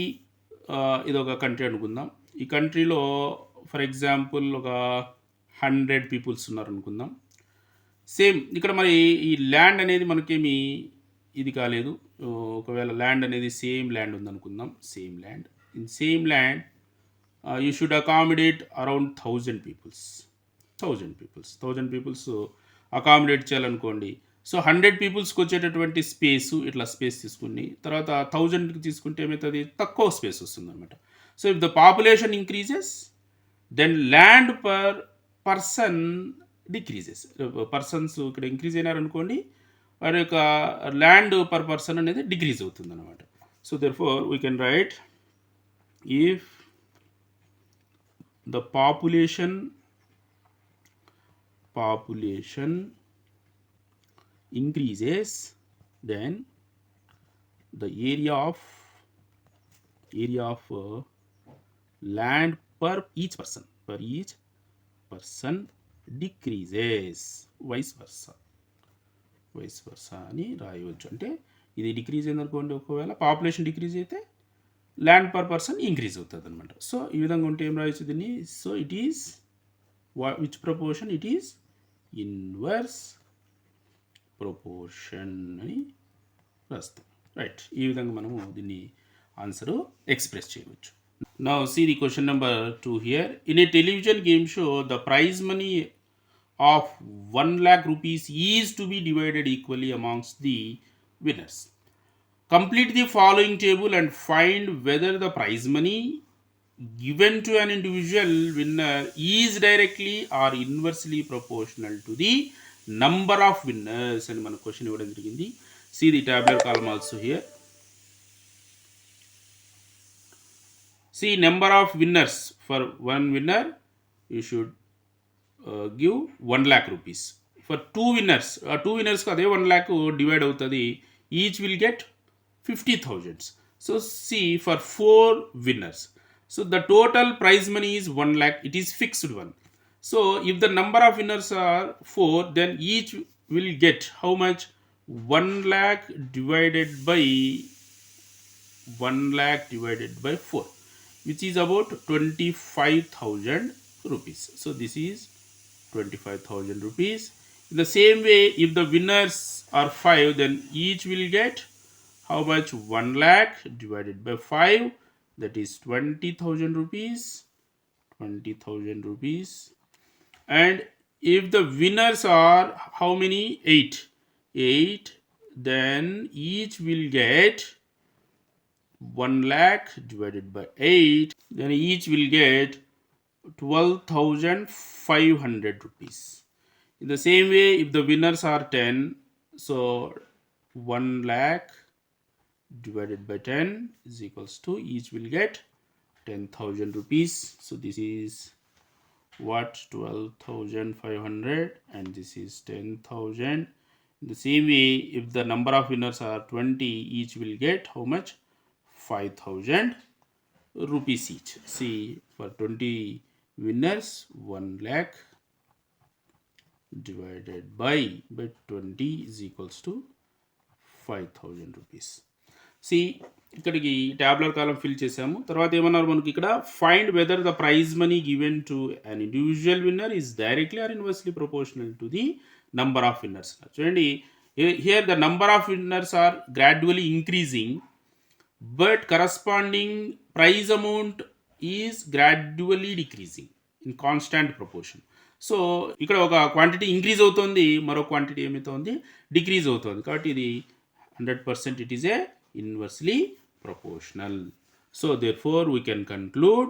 ఇది ఒక country అనుకుందాం. ఈ కంట్రీలో for example ఒక 100 peoples ఉన్నారనుకుందాం. Same ఇక్కడ మరి ఈ ల్యాండ్ అనేది మనకేమి ఇది కాలేదు. ఒకవేళ ల్యాండ్ అనేది సేమ్ ల్యాండ్ ఉందనుకుందాం, same land you should accommodate around 1000 peoples accommodate చేయాలనుకోండి. సో 100 పీపుల్స్కి వచ్చేటటువంటి ఇట్లా స్పేస్ తీసుకుని తర్వాత 1000కి తీసుకుంటే ఏమవుతుంది, తక్కువ స్పేస్ వస్తుంది అనమాట. So if the population increases, then land per person decreases. Persons ఇక్కడ ఇంక్రీజ్ అయినారనుకోండి, వారి యొక్క ల్యాండ్ పర్ పర్సన్ అనేది డిక్రీజ్ అవుతుంది అనమాట. So therefore we can write, if the population increases, then the area of land per each person decreases. vice versa అని రాయవచ్చు. అంటే ఇది డిక్రీజ్ అయిందనుకోండి, ఒకవేళ పాపులేషన్ డిక్రీజ్ అయితే ల్యాండ్ పర్ పర్సన్ ఇంక్రీజ్ అవుతుంది అనమాట. సో ఈ విధంగా ఉంటే ఏం రాయొచ్చు దీన్ని, so it is which proportion, it is inverse proportion అని రాస్తాం. రైట్, ఈ విధంగా మనము దీన్ని ఆన్సర్ ఎక్స్ప్రెస్ చేయవచ్చు. Now see the question number 2 here. In a television game show, the prize money of 1 lakh rupees is to be divided equally amongst the winners. Complete the following table and find whether the prize money given to an individual winner is directly or inversely proportional to the number of winners అని మన question ఇవ్వడం జరిగింది. see the tabular column also here. see number of winners. For one winner you should give 1 lakh rupees. for two winners అదే 1 lakh divide అవుతుంది. Each will get 50,000. So see, for four winners, so the total prize money is 1 lakh. It is fixed one. So if the number of winners are 4, then each will get how much? 1 lakh divided by 1 lakh divided by 4, which is about 25,000 rupees. So this is 25,000 rupees. In the same way, if the winners are 5, then each will get how much? 1 lakh divided by 5, that is 20,000 rupees. 20,000 rupees. And if the winners are how many? 8. 8, then each will get 1 lakh divided by 8, then each will get 12,500 rupees. In the same way, if the winners are 10, so 1 lakh divided by 10 is equals to, each will get 10,000 rupees. So this is what? 12,500, and this is 10,000. In the same way, if the number of winners are 20, each will get how much? 5,000 rupees each. See, for 20 winners, 1 lakh divided by 20 is equals to 5,000 rupees. See ఇక్కడికి tabular column fill చేసాము. తర్వాత ఏమన్నారు మనకి ఇక్కడ? Find whether the prize money given to an individual winner is directly or inversely proportional to the number of winners. చూడండి, here the number of winners are gradually increasing, but corresponding prize amount is gradually decreasing in constant proportion. So ఇక్కడ ఒక quantity increase అవుతుంది, మరో quantity ఏమవుతుంది? Decrease అవుతుంది. కాబట్టి ఇది 100% it is a inversely proportional. So therefore we can conclude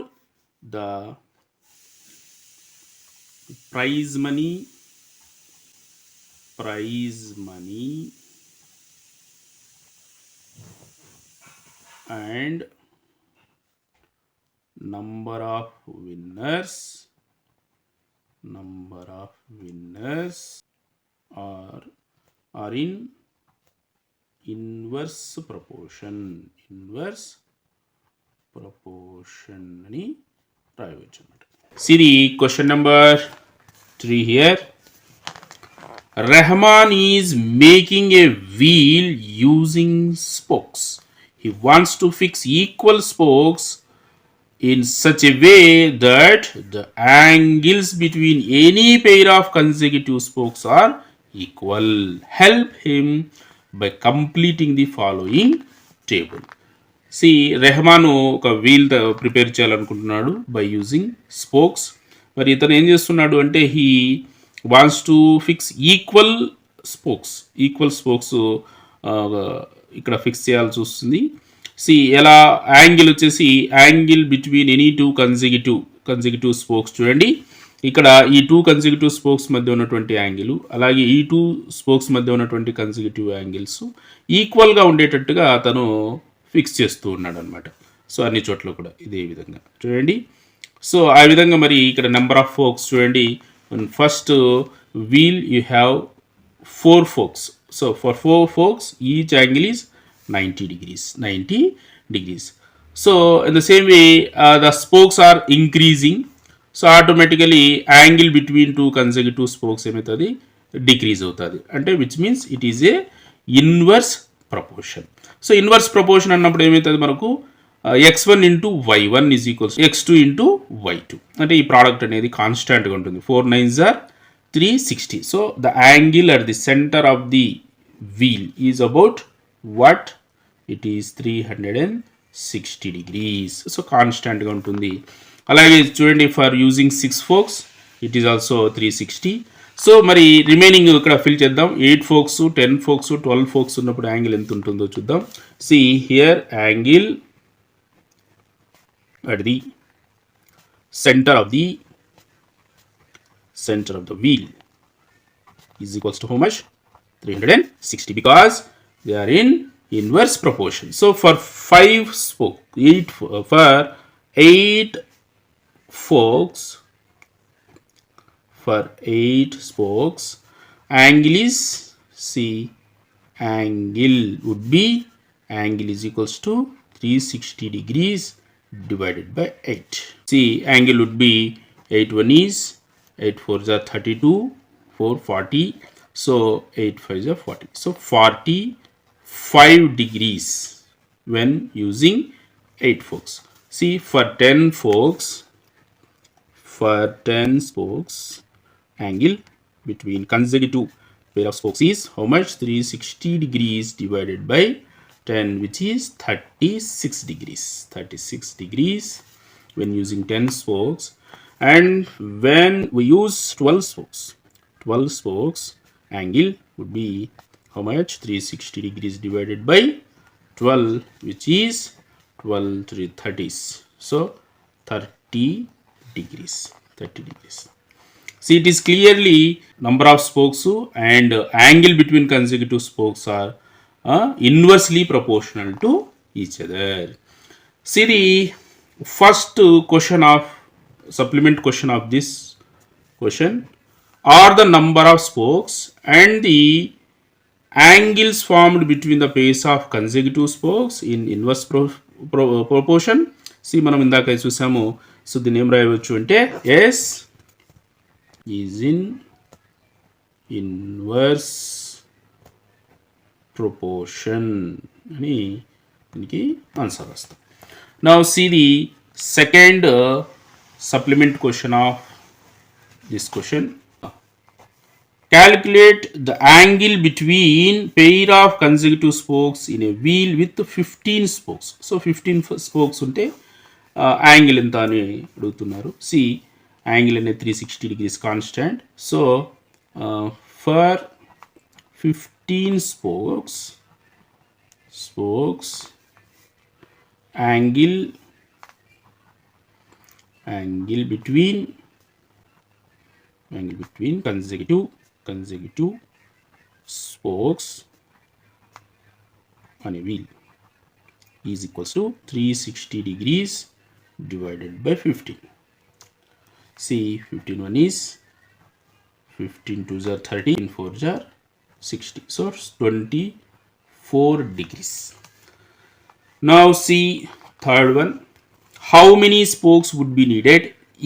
the prize money and number of winners are in inverse proportion అని రాయవచ్చు అన్నమాట. See the question number 3 here. Rahman is making a wheel using spokes. He wants to fix equal spokes in such a way that the angles between any pair of consecutive spokes are equal. Help him by completing the following table. See Rehman ఒక wheel prepare చేయాలనుకుంటున్నాడు by using spokes. మరి ఇతను ఏం చేస్తున్నాడు అంటే he wants to fix equal spokes ఇక్కడ fix చేయాల్సి వస్తుంది. సి ఎలా? యాంగిల్ వచ్చేసి angle between any two consecutive spokes. చూడండి, ఇక్కడ ఈ టూ కన్సిక్యూటివ్ స్పోక్స్ మధ్య ఉన్నటువంటి యాంగిల్, అలాగే ఈ టూ స్పోక్స్ మధ్య ఉన్నటువంటి కన్సిక్యూటివ్ యాంగిల్స్ ఈక్వల్గా ఉండేటట్టుగా అతను ఫిక్స్ చేస్తూ ఉన్నాడు అనమాట. సో అన్ని చోట్ల కూడా ఇదే విధంగా చూడండి. సో ఆ విధంగా మరి ఇక్కడ నెంబర్ ఆఫ్ ఫోక్స్ చూడండి. First wheel you have 4 spokes. So for 4 spokes each angle is 90 degrees. So in the same way, the spokes are increasing. So automatically angle between two consecutive spokes ఏమవుతుంది? Decrease అవుతుంది. అంటే which means it is a inverse proportion. So inverse proportion అన్నప్పుడు ఏమవుతుంది మనకు? x1 into y1 is equals x2 into y2. అంటే ఈ product అనేది కాన్స్టాంట్గా ఉంటుంది. 4 9s are 360. So the angle at the centre of the wheel is about what? It is 360 degrees. So కాన్స్టాంట్గా ఉంటుంది. అలాగే చూడండి, for using 6 spokes it is also 360. So మరి remaining ఇక్కడ ఫిల్ చేద్దాం. 8 ఫోక్స్, 10 ఫోక్స్, 12 ఫోక్స్ ఉన్నప్పుడు యాంగిల్ ఎంత ఉంటుందో చూద్దాం. See here angle at the center of the wheel is equals to how much? 360, because they are in inverse proportion. So for 8 spokes angle is, see, angle would be, angle is equals to 360 degrees divided by 8. See, angle would be 8 1 is 8 4s are 32, 4 40, so 8 5s are 40, so 45 degrees when using 8 forks. See, for 10 forks, for 10 spokes, angle between consecutive pair of spokes is how much? 360 degrees divided by 10, which is 36 degrees. 36 degrees when using 10 spokes. And when we use 12 spokes, 12 spokes, angle would be how much? 360 degrees divided by 12, which is 12 3 30s. So 30 degrees. 30 degrees. See, it is clearly number of spokes and angle between consecutive spokes are inversely proportional to each other. See the first question of supplement question of this question, are the number of spokes and the angles formed between the pairs of consecutive spokes in inverse proportion. See, మనం ఇందాక చూసాము. So దీన్ని ఏం రాయవచ్చు అంటే S is in inverse proportion అని దీనికి answer వస్తాం. Now see the second supplement question of this question. Calculate the angle between pair of consecutive spokes in a wheel with 15 spokes. So 15 spokes ఉంటే angle ఎంత అని అడుగుతున్నారు. C angle అనేది 360 degrees constant. So for 15 spokes angle between consecutive spokes on a wheel is equals to 360 degrees divided by 15. See, 15 1 is 15 2s are 30, 15 4s are 60, so 24 degrees. Now see third one, how many spokes would be needed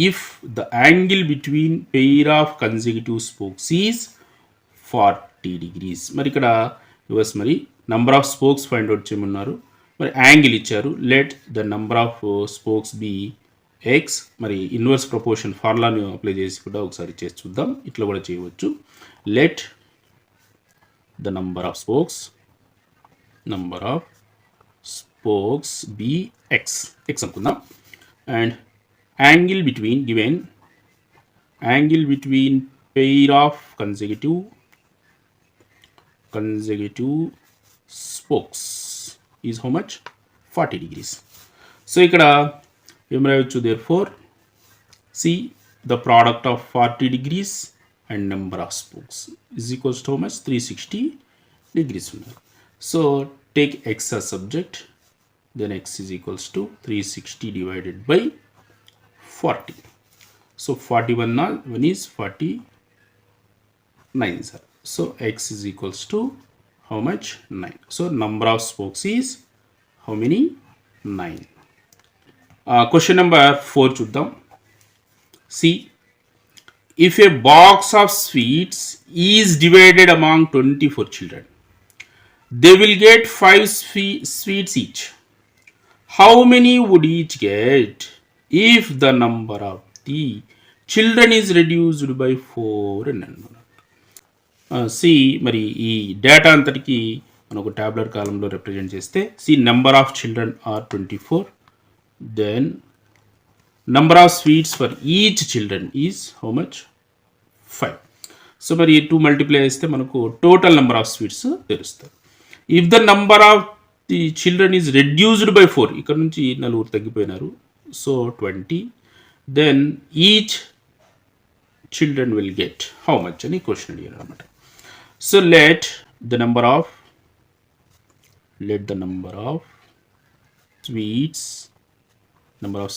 if the angle between pair of consecutive spokes is 40 degrees. మరి ఇక్కడ యువర్స్ మరి number of spokes find out చేయమన్నారు. మరి angle ఇచ్చారు. Let the number of spokes be x. మరి inverse proportion ఫార్ములాను apply చేసి కూడా ఒకసారి చేసి చూద్దాం. ఇట్లా కూడా చేయవచ్చు. Let the number of spokes be x అనుకుందాం. And angle between pair of consecutive spokes is how much? 40 degrees. So ikkada em rayachchu, therefore see the product of 40 degrees and number of spokes is equals to how much? 360 degrees. So take x as subject, then x is equals to 360 divided by 40. So 41 is 49, sir. So x is equals to how much? 9. So number of spokes is how many? 9. Question number 4 చూద్దాం. See, if a box of sweets is divided among 24 children, they will get 5 sweets each. How many would each get if the number of the children is reduced by 4 and C మరి ఈ data అంతటికి మనం ఒక tablet కాలంలో represent చేస్తే, see number of children are 24, then number of sweets for each children is how much? 5. So మరి 2 multiply చేస్తే మనకు టోటల్ నెంబర్ ఆఫ్ స్వీట్స్ తెలుస్తుంది. If the number of the children is reduced by 4, ఇక్కడ నుంచి 4 తగ్గిపోయినారు, so 20, then each children will get how much అని question అడిగారు అనమాట. So let the number of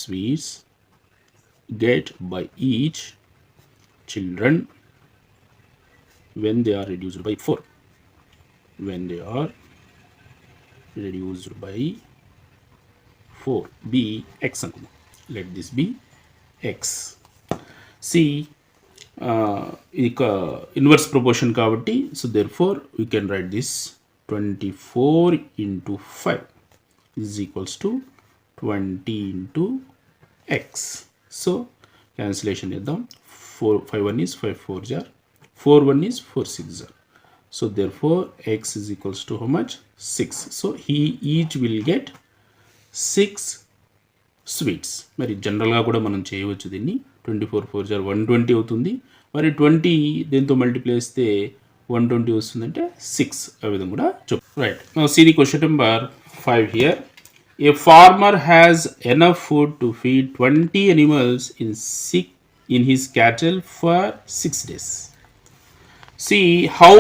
sweets get by each children when they are reduced by 4. When they are reduced by 4, be x అనుకుందాం. Let this be x. See, ఇక inverse proportion కాబట్టి, so therefore we can write this 24 into 5 is equals to 20 into x. So cancellation చేద్దాం. 5 1 is 5 4 jar, 4 1 is 4 6 jar. So therefore x is equals to how much? 6. So he each will get 6 sweets. మరి జనరల్గా కూడా మనం చేయవచ్చు దీన్ని. 24 4 jar 120 అవుతుంది. మరి 20 దీంతో మల్టిప్లై చేస్తే 120 వస్తుందంటే 6. ఆ విధంగా కూడా చెప్పు. Right. Now see the question number 5 here. A farmer has enough food to feed 20 animals in his cattle for 6 days. See, how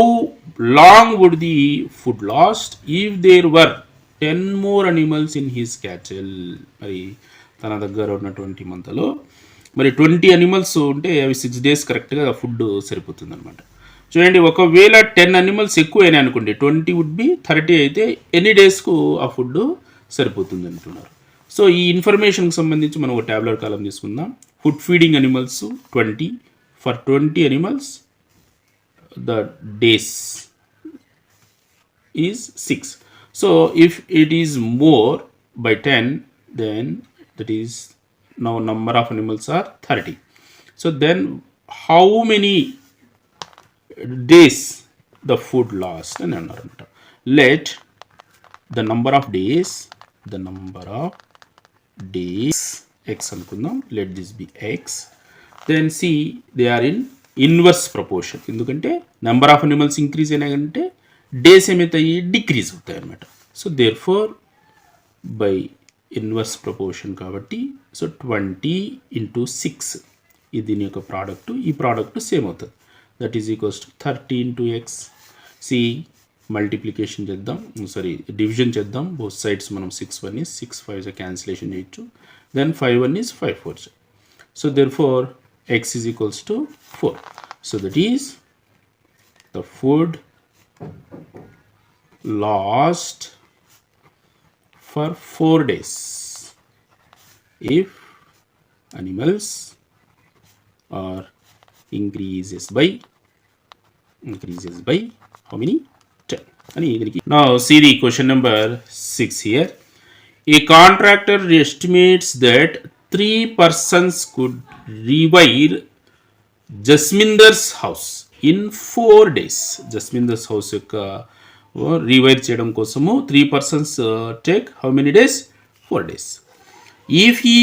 long would the food last if there were 10 more animals in his cattle? మరి తన దగ్గర ఉన్నటువంటి మంతలో మరి 20 animals ఉంటే అవి 6 days కరెక్ట్గా food సరిపోతుంది అనమాట. చూడండి, ఒకవేళ 10 అనిమల్స్ ఎక్కువ అయినాయి అనుకోండి, 20 వుడ్ బి 30 అయితే ఎన్ని డేస్కు ఆ ఫుడ్ సరిపోతుంది అంటున్నారు. సో ఈ ఇన్ఫర్మేషన్కి సంబంధించి మనం ఒక ట్యాబ్లెట్ కాలం తీసుకుందాం. Food feeding animals 20, for 20 animals the days is 6. So if it is more by 10, then that is now number of animals are 30. So then how many days the food lasts and another. Let the number of days x అనుకుందాం. Let this be x. Then see, they are in inverse proportion. ఎందుకంటే number of animals increase అయినాయంటే days ఏమవుతాయి? Decrease అవుతాయి అన్నమాట. So therefore by inverse proportion కాబట్టి, so 20 into 6 ఇది దీని యొక్క ప్రోడక్ట్. ఈ ప్రోడక్ట్ సేమ్ అవుతుంది. That is equals to 30 into x. See multiplication చేద్దాం, సారీ డివిజన్ చేద్దాం. బోత్ సైడ్స్ మనం 6 1 is 6 5 క్యాన్సిలేషన్ చేయొచ్చు. Then 5 1 is 5 4. So therefore x is equals to 4. So that is the food lost for 4 days if animals are increases by how many? 10. Now see the question number 6 here. A contractor estimates that 3 persons could rewire Jasminder's house ఇన్ 4 days. Jasminder's house యొక్క rewire చేయడం కోసము 3 persons take how many days? 4 days. If he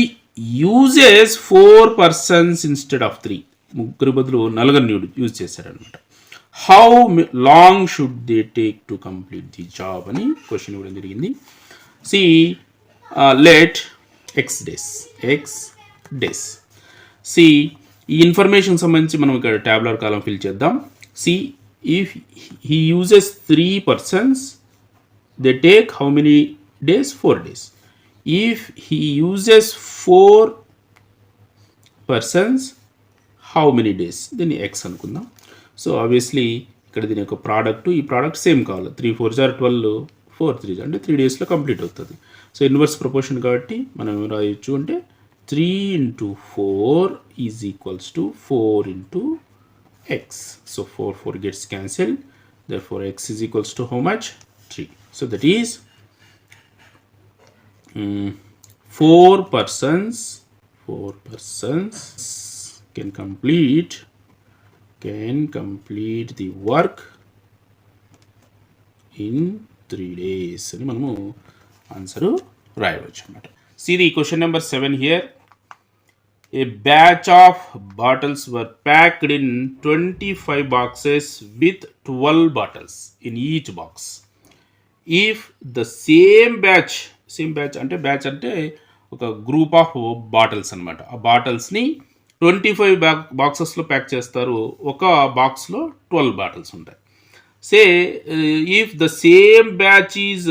uses 4 persons instead of 3, ముగ్గురు బదులు నలుగురిని use చేశారనమాట. How long should they take to complete the job అని question ఇవ్వడం జరిగింది. See let x days. See ఈ ఇన్ఫర్మేషన్ సంబంధించి మనం ఇక్కడ ట్యాబ్లర్ కాలం ఫిల్ చేద్దాం. See if he uses 3 persons, they take how many days? 4 days. If he uses 4 persons, how many days? దీన్ని x అనుకుందాం. సో ఆబ్వియస్లీ ఇక్కడ దీని యొక్క ప్రోడక్ట్, ఈ ప్రోడక్ట్ సేమ్ కావాలి. 3 4 jar 12, 4 3 అంటే 3 daysలో కంప్లీట్ అవుతుంది. సో ఇన్వర్స్ ప్రపోర్షన్ కాబట్టి మనం ఏం రాయొచ్చు అంటే 3 into 4 is equals to 4 into x. So 4 4 gets cancelled. Therefore x is equals to how much? 3. So that is 4 persons can complete the work in 3 days అని మనము answer రాయవచ్చు అన్నమాట. See the question number 7 here. A batch of bottles were packed in 25 boxes with 12 bottles in each box. If the same batch అంటే batch అంటే ఒక group of bottles అనమాట. ఆ బాటిల్స్ని 25 బాక్సెస్లో pack చేస్తారు. ఒక బాక్స్లో 12 బాటిల్స్ ఉంటాయి. Say if the same batch is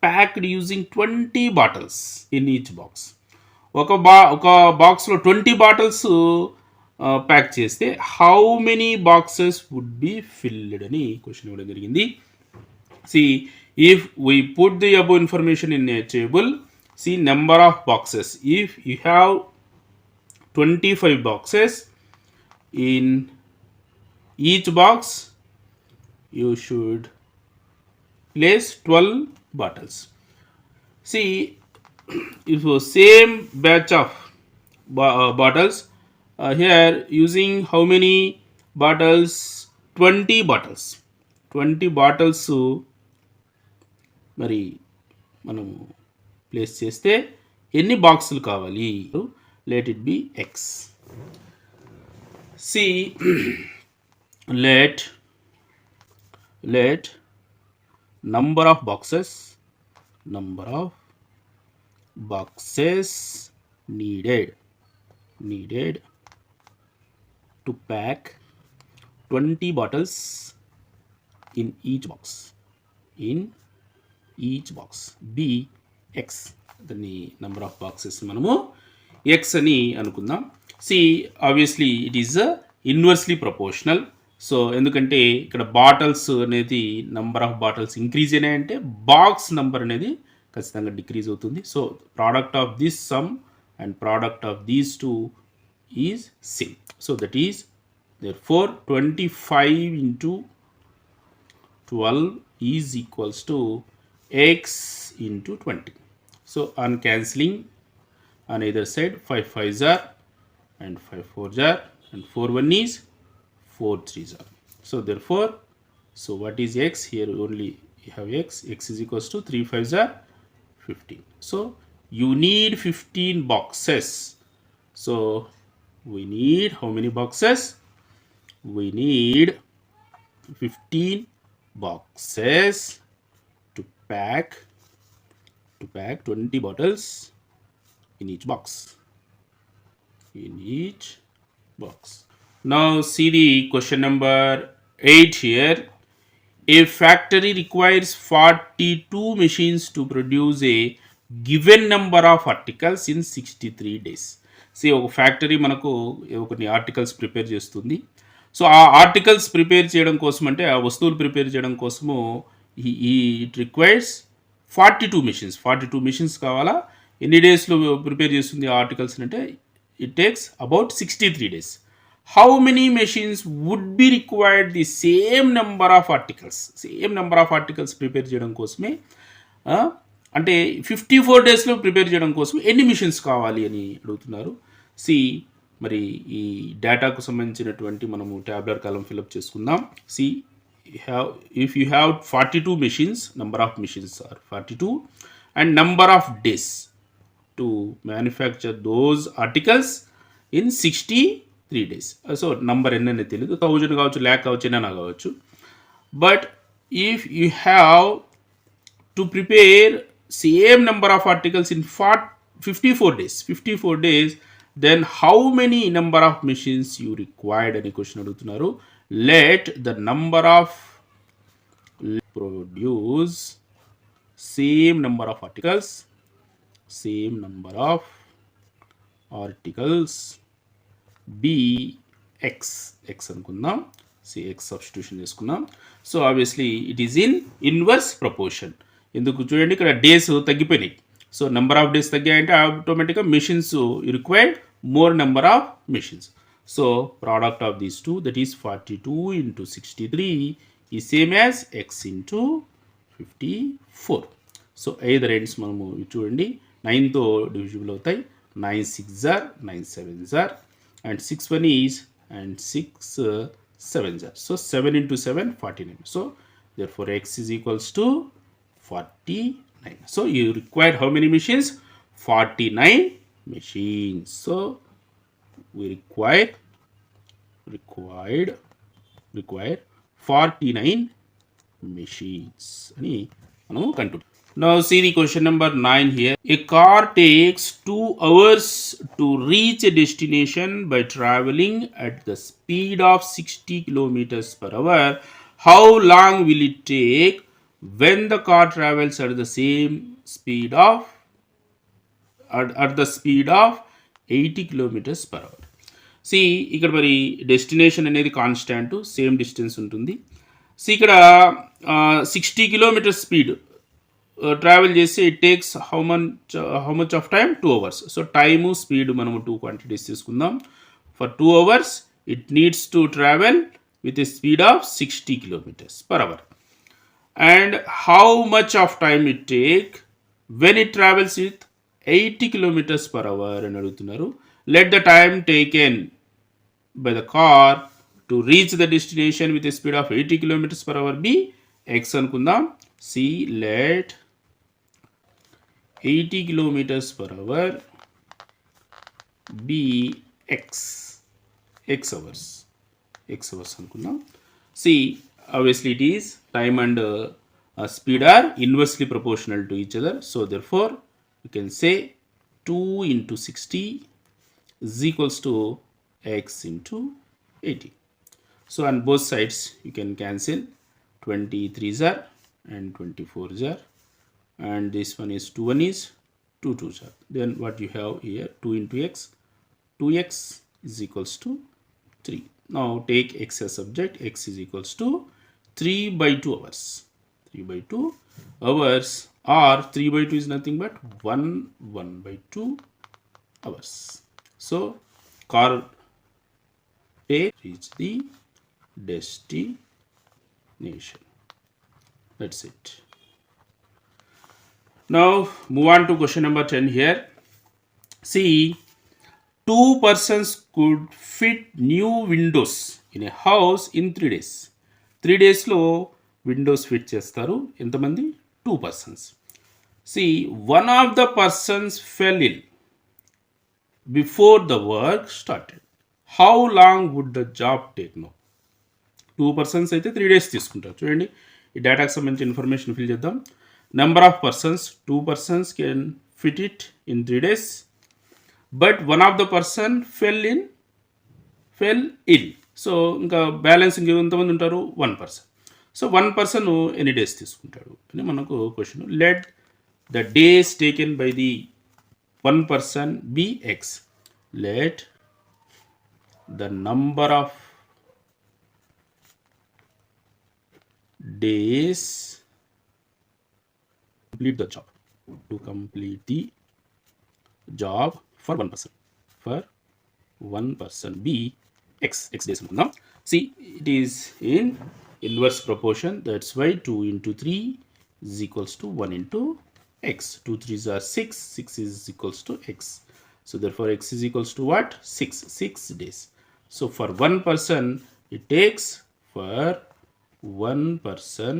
packed using 20 bottles in each box. ఒక బాక్స్లో 20 బాటిల్స్ ప్యాక్ చేస్తే how many boxes would be filled అని క్వశ్చన్ ఇవ్వడం జరిగింది. See, if we put the above information in a table, see number of boxes. If you have 25 boxes, in each box you should place 12 bottles. See, if the same batch of bottles, here using how many bottles? 20 bottles. 20 bottles మరి మనము place చేస్తే ఎన్ని బాక్సులు కావాలి? Let it be x. See let number of boxes needed to pack 20 bottles in each box be x. దాన్ని number of boxes మనము x అని అనుకుందాం. See obviously it is inversely proportional. So ఎందుకంటే ఇక్కడ బాటిల్స్ అనేది నెంబర్ ఆఫ్ బాటిల్స్ ఇంక్రీజ్ అయినాయంటే box number అనేది ఖచ్చితంగా డిక్రీజ్ అవుతుంది. So product of this sum and product of these two is same. So that is therefore 25 into 12 is equals to x into 20. So on cancelling on either side 5 5s are and 5 4s are and 4 1 is 4 3s are. So therefore, so what is x? Here only you have x is equals to 3 5s are 15. So you need 15 boxes. So we need how many boxes? We need 15 boxes to pack 20 bottles in each box. Now see the question number 8 here. A factory requires 42 machines to produce a given number of articles in 63 days. See, ఒక factory మనకు కొన్ని articles prepare చేస్తుంది. So ఆ articles prepare చేయడం కోసం, అంటే ఆ వస్తువులు ప్రిపేర్ చేయడం కోసము ఇట్ రిక్వైర్స్ 42 మిషన్స్. 42 మిషన్స్ కావాలా? ఎన్ని డేస్లో ప్రిపేర్ చేస్తుంది ఆ ఆర్టికల్స్ అంటే it takes about 63 days. How many machines would be required the same number of articles prepare చేయడం కోసమే, అంటే 54 daysలో ప్రిపేర్ చేయడం కోసం ఎన్ని మిషన్స్ కావాలి అని అడుగుతున్నారు. సి మరి ఈ డేటాకు సంబంధించినటువంటి మనము ట్యాబ్లర్ కాలం ఫిల్అప్ చేసుకుందాం. See if you have 42 machines, number of machines are 42 and number of days to manufacture those articles in 63 days. So number ఎన్ననే తెలియదు, 1000 కావచ్చు, lakh కావచ్చు, ఎన్న కావచ్చు. But if you have to prepare same number of articles in 54 days, then how many number of machines you required అని question అడుగుతున్నారు. Let the number of produce same number of articles be x అనుకుందాం. See x substitution చేసుకుందాం. So obviously it is in inverse proportion. ఎందుకు చూడండి, ఇక్కడ days తగ్గిపోయినాయి. So number of days తగ్గాయంటే ఆటోమేటిక్గా machines required more number of machines. So product of these two, that is 42 into 63 is same as x into 54. So either ends మనము చూడండి 9తో divisible అవుతాయి. 9 6s are 9 7s are and 6 1 is and 6 7s are. So 7 into 7 49. So therefore x is equals to 49. So you require how many machines? 49 machines. So we required 49 machines అని మనము కంటున్నాం. Now see the question number 9 here. A car takes 2 hours to reach a destination by traveling at the speed of 60 kilometers per hour. How long will it take when the car travels at the same speed of at the speed of 80 kilometers per hour? See ఇక్కడ మరి destination అనేది constant, same distance ఉంటుంది. See ఇక్కడ 60 kilometre speed travel చేసి it takes how much of time 2 hours. So time speed మనము 2 quantities తీసుకుందాం. For 2 hours it needs to travel with a speed of 60 kilometres per hour. And how much of time it take when it travels with 80 kilometers per hour అని అడుగుతున్నారు. Let the time taken by the car to reach the destination with a speed of 80 kilometers per hour be x అనుకుందాం. C let 80 kilometers per hour be x hours అనుకుందాం. See, obviously it is time and speed are inversely proportional to each other. So therefore, you can say 2 into 60 is equals to x into 80. So on both sides, you can cancel 23s are and 24s are. And this one is 2 1 is 2 2s are. Then what you have here, 2 into x, 2x is equals to 3. Now take x as subject, x is equals to 3 by 2 hours. 3 by 2 hours, or 3 by 2 is nothing but 1 by 2 hours. So car reach the destination. That's it. Now move on to question number 10 here. See, 2 persons could fit new windows in a house in 3 days. 3 డేస్లో Windows fit చేస్తారు. ఎంతమంది? 2 persons. See, one of the persons fell ill before the work started. How long would the job take now? 2 persons అయితే 3 days తీసుకుంటారు. చూడండి, ఈ డేటాకి సంబంధించిన information fill చేద్దాం. Number of persons, 2 persons can fit it in 3 days. But one of the person fell ill. So ఇంకా balance ఇంకెంతమంది ఉంటారు? 1 person. సో 1 person ఎన్ని డేస్ తీసుకుంటాడు అని మనకు క్వశ్చన్. Let the days taken by the 1 person be x. Let the number of days complete the job for 1 person. For 1 person be x days అనుకుందాం. See, it is in inverse proportion. That's why 2 into 3 is equals to 1 into x. 2 3s are 6. 6 is equals to x. So therefore x is equals to what? 6 days. So for 1 person it takes, for 1 person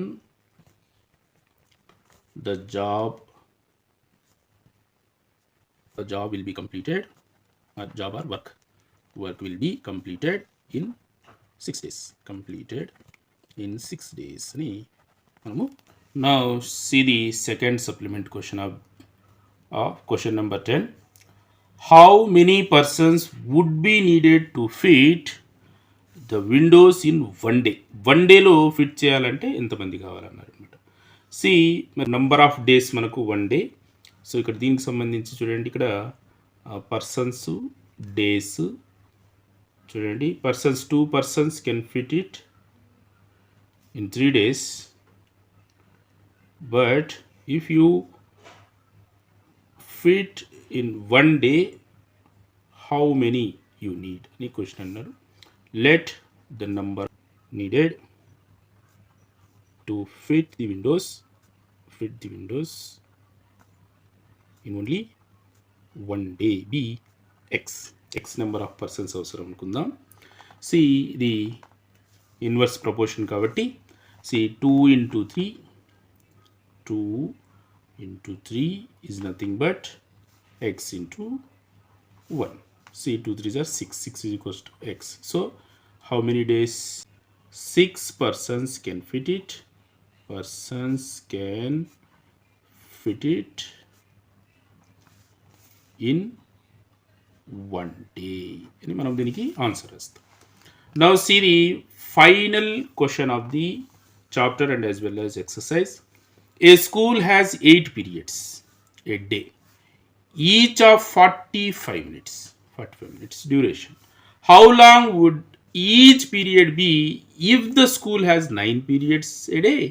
the job will be completed, or job or work will be completed in 6 days. Completed in 6 days అని మనము. Now see the second supplement question of question number 10. How many persons would be needed to fit the windows in 1 day? 1 డేలో fit చేయాలంటే ఎంతమంది కావాలన్నారు అనమాట. C number of days మనకు 1 day. So ఇక్కడ దీనికి సంబంధించి చూడండి, ఇక్కడ పర్సన్స్, డేస్ చూడండి. Persons, 2 persons can fit it in 3 days. But if you fit in 1 day, how many you need any question అన్నారు. Let the number needed to fit the windows in only 1 day be x number of persons అవసరం అనుకుందాం. See the inverse proportion కాబట్టి, see 2 into 3 is nothing but x into 1. See 2 3s are 6 is equals to x. So how many days? 6 persons can fit it. In 1 day అని మనం దీనికి answer ఇస్తాం. Now see the final question of the chapter and as well as exercise. A school has 8 periods a day, each of 45 minutes duration. how long would each period be if the school has 9 periods a day,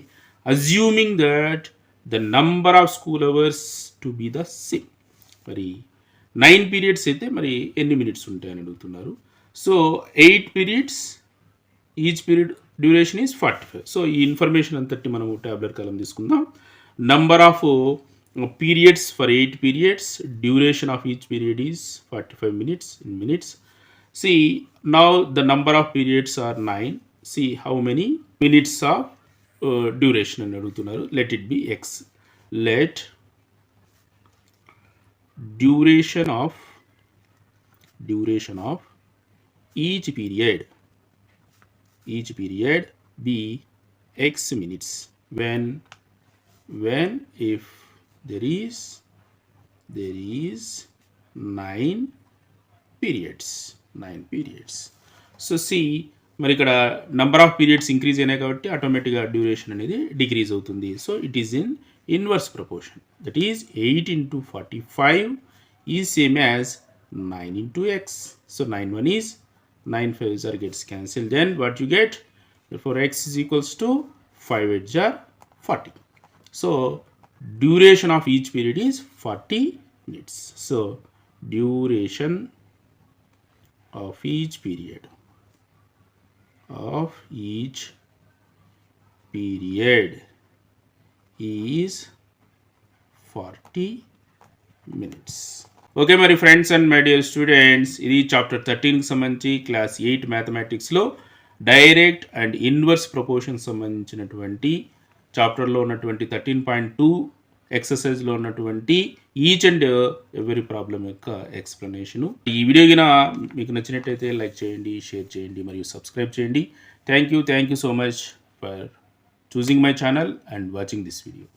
assuming that the number of school hours to be the same. మరి 9 periods అయితే మరి ఎన్ని minutes ఉంటాయని అడుగుతున్నారు. So 8 periods, each period duration is 45. So ఈ information అంతటి మనము tablet కాలం తీసుకుందాం. Number of periods for 8 periods, duration of each period is 45 minutes in minutes. See, now the number of periods are 9. See how many minutes of duration అని అడుగుతున్నారు. Let it be x. Let duration of each period be x minutes when if there is 9 periods. So see మరి ఇక్కడ number of periods increase అయినాయి కాబట్టి ఆటోమేటిక్గా duration అనేది decrease అవుతుంది. So it is in inverse proportion. That is 8 into 45 is same as 9 into x. So 9 1 is 9 5s are gets cancelled. Then what you get? Therefore x is equals to 5 8s are 40. So duration of each period is 40 minutes. So duration of each period is 40 minutes. Okay మరి friends and my dear students, ఇది chapter 13కి సంబంధించి class 8 మ్యాథమెటిక్స్లో direct and inverse proportion సంబంధించినటువంటి చాప్టర్లో ఉన్నటువంటి 13.2 ఎక్సర్సైజ్లో ఉన్నటువంటి ఈచ్ అండ్ ఎవరీ ప్రాబ్లం యొక్క ఎక్స్ప్లెనేషను. ఈ వీడియో గిన మీకు నచ్చినట్టయితే లైక్ చేయండి, షేర్ చేయండి మరియు సబ్స్క్రైబ్ చేయండి. Thank you so much for choosing my channel and watching this video.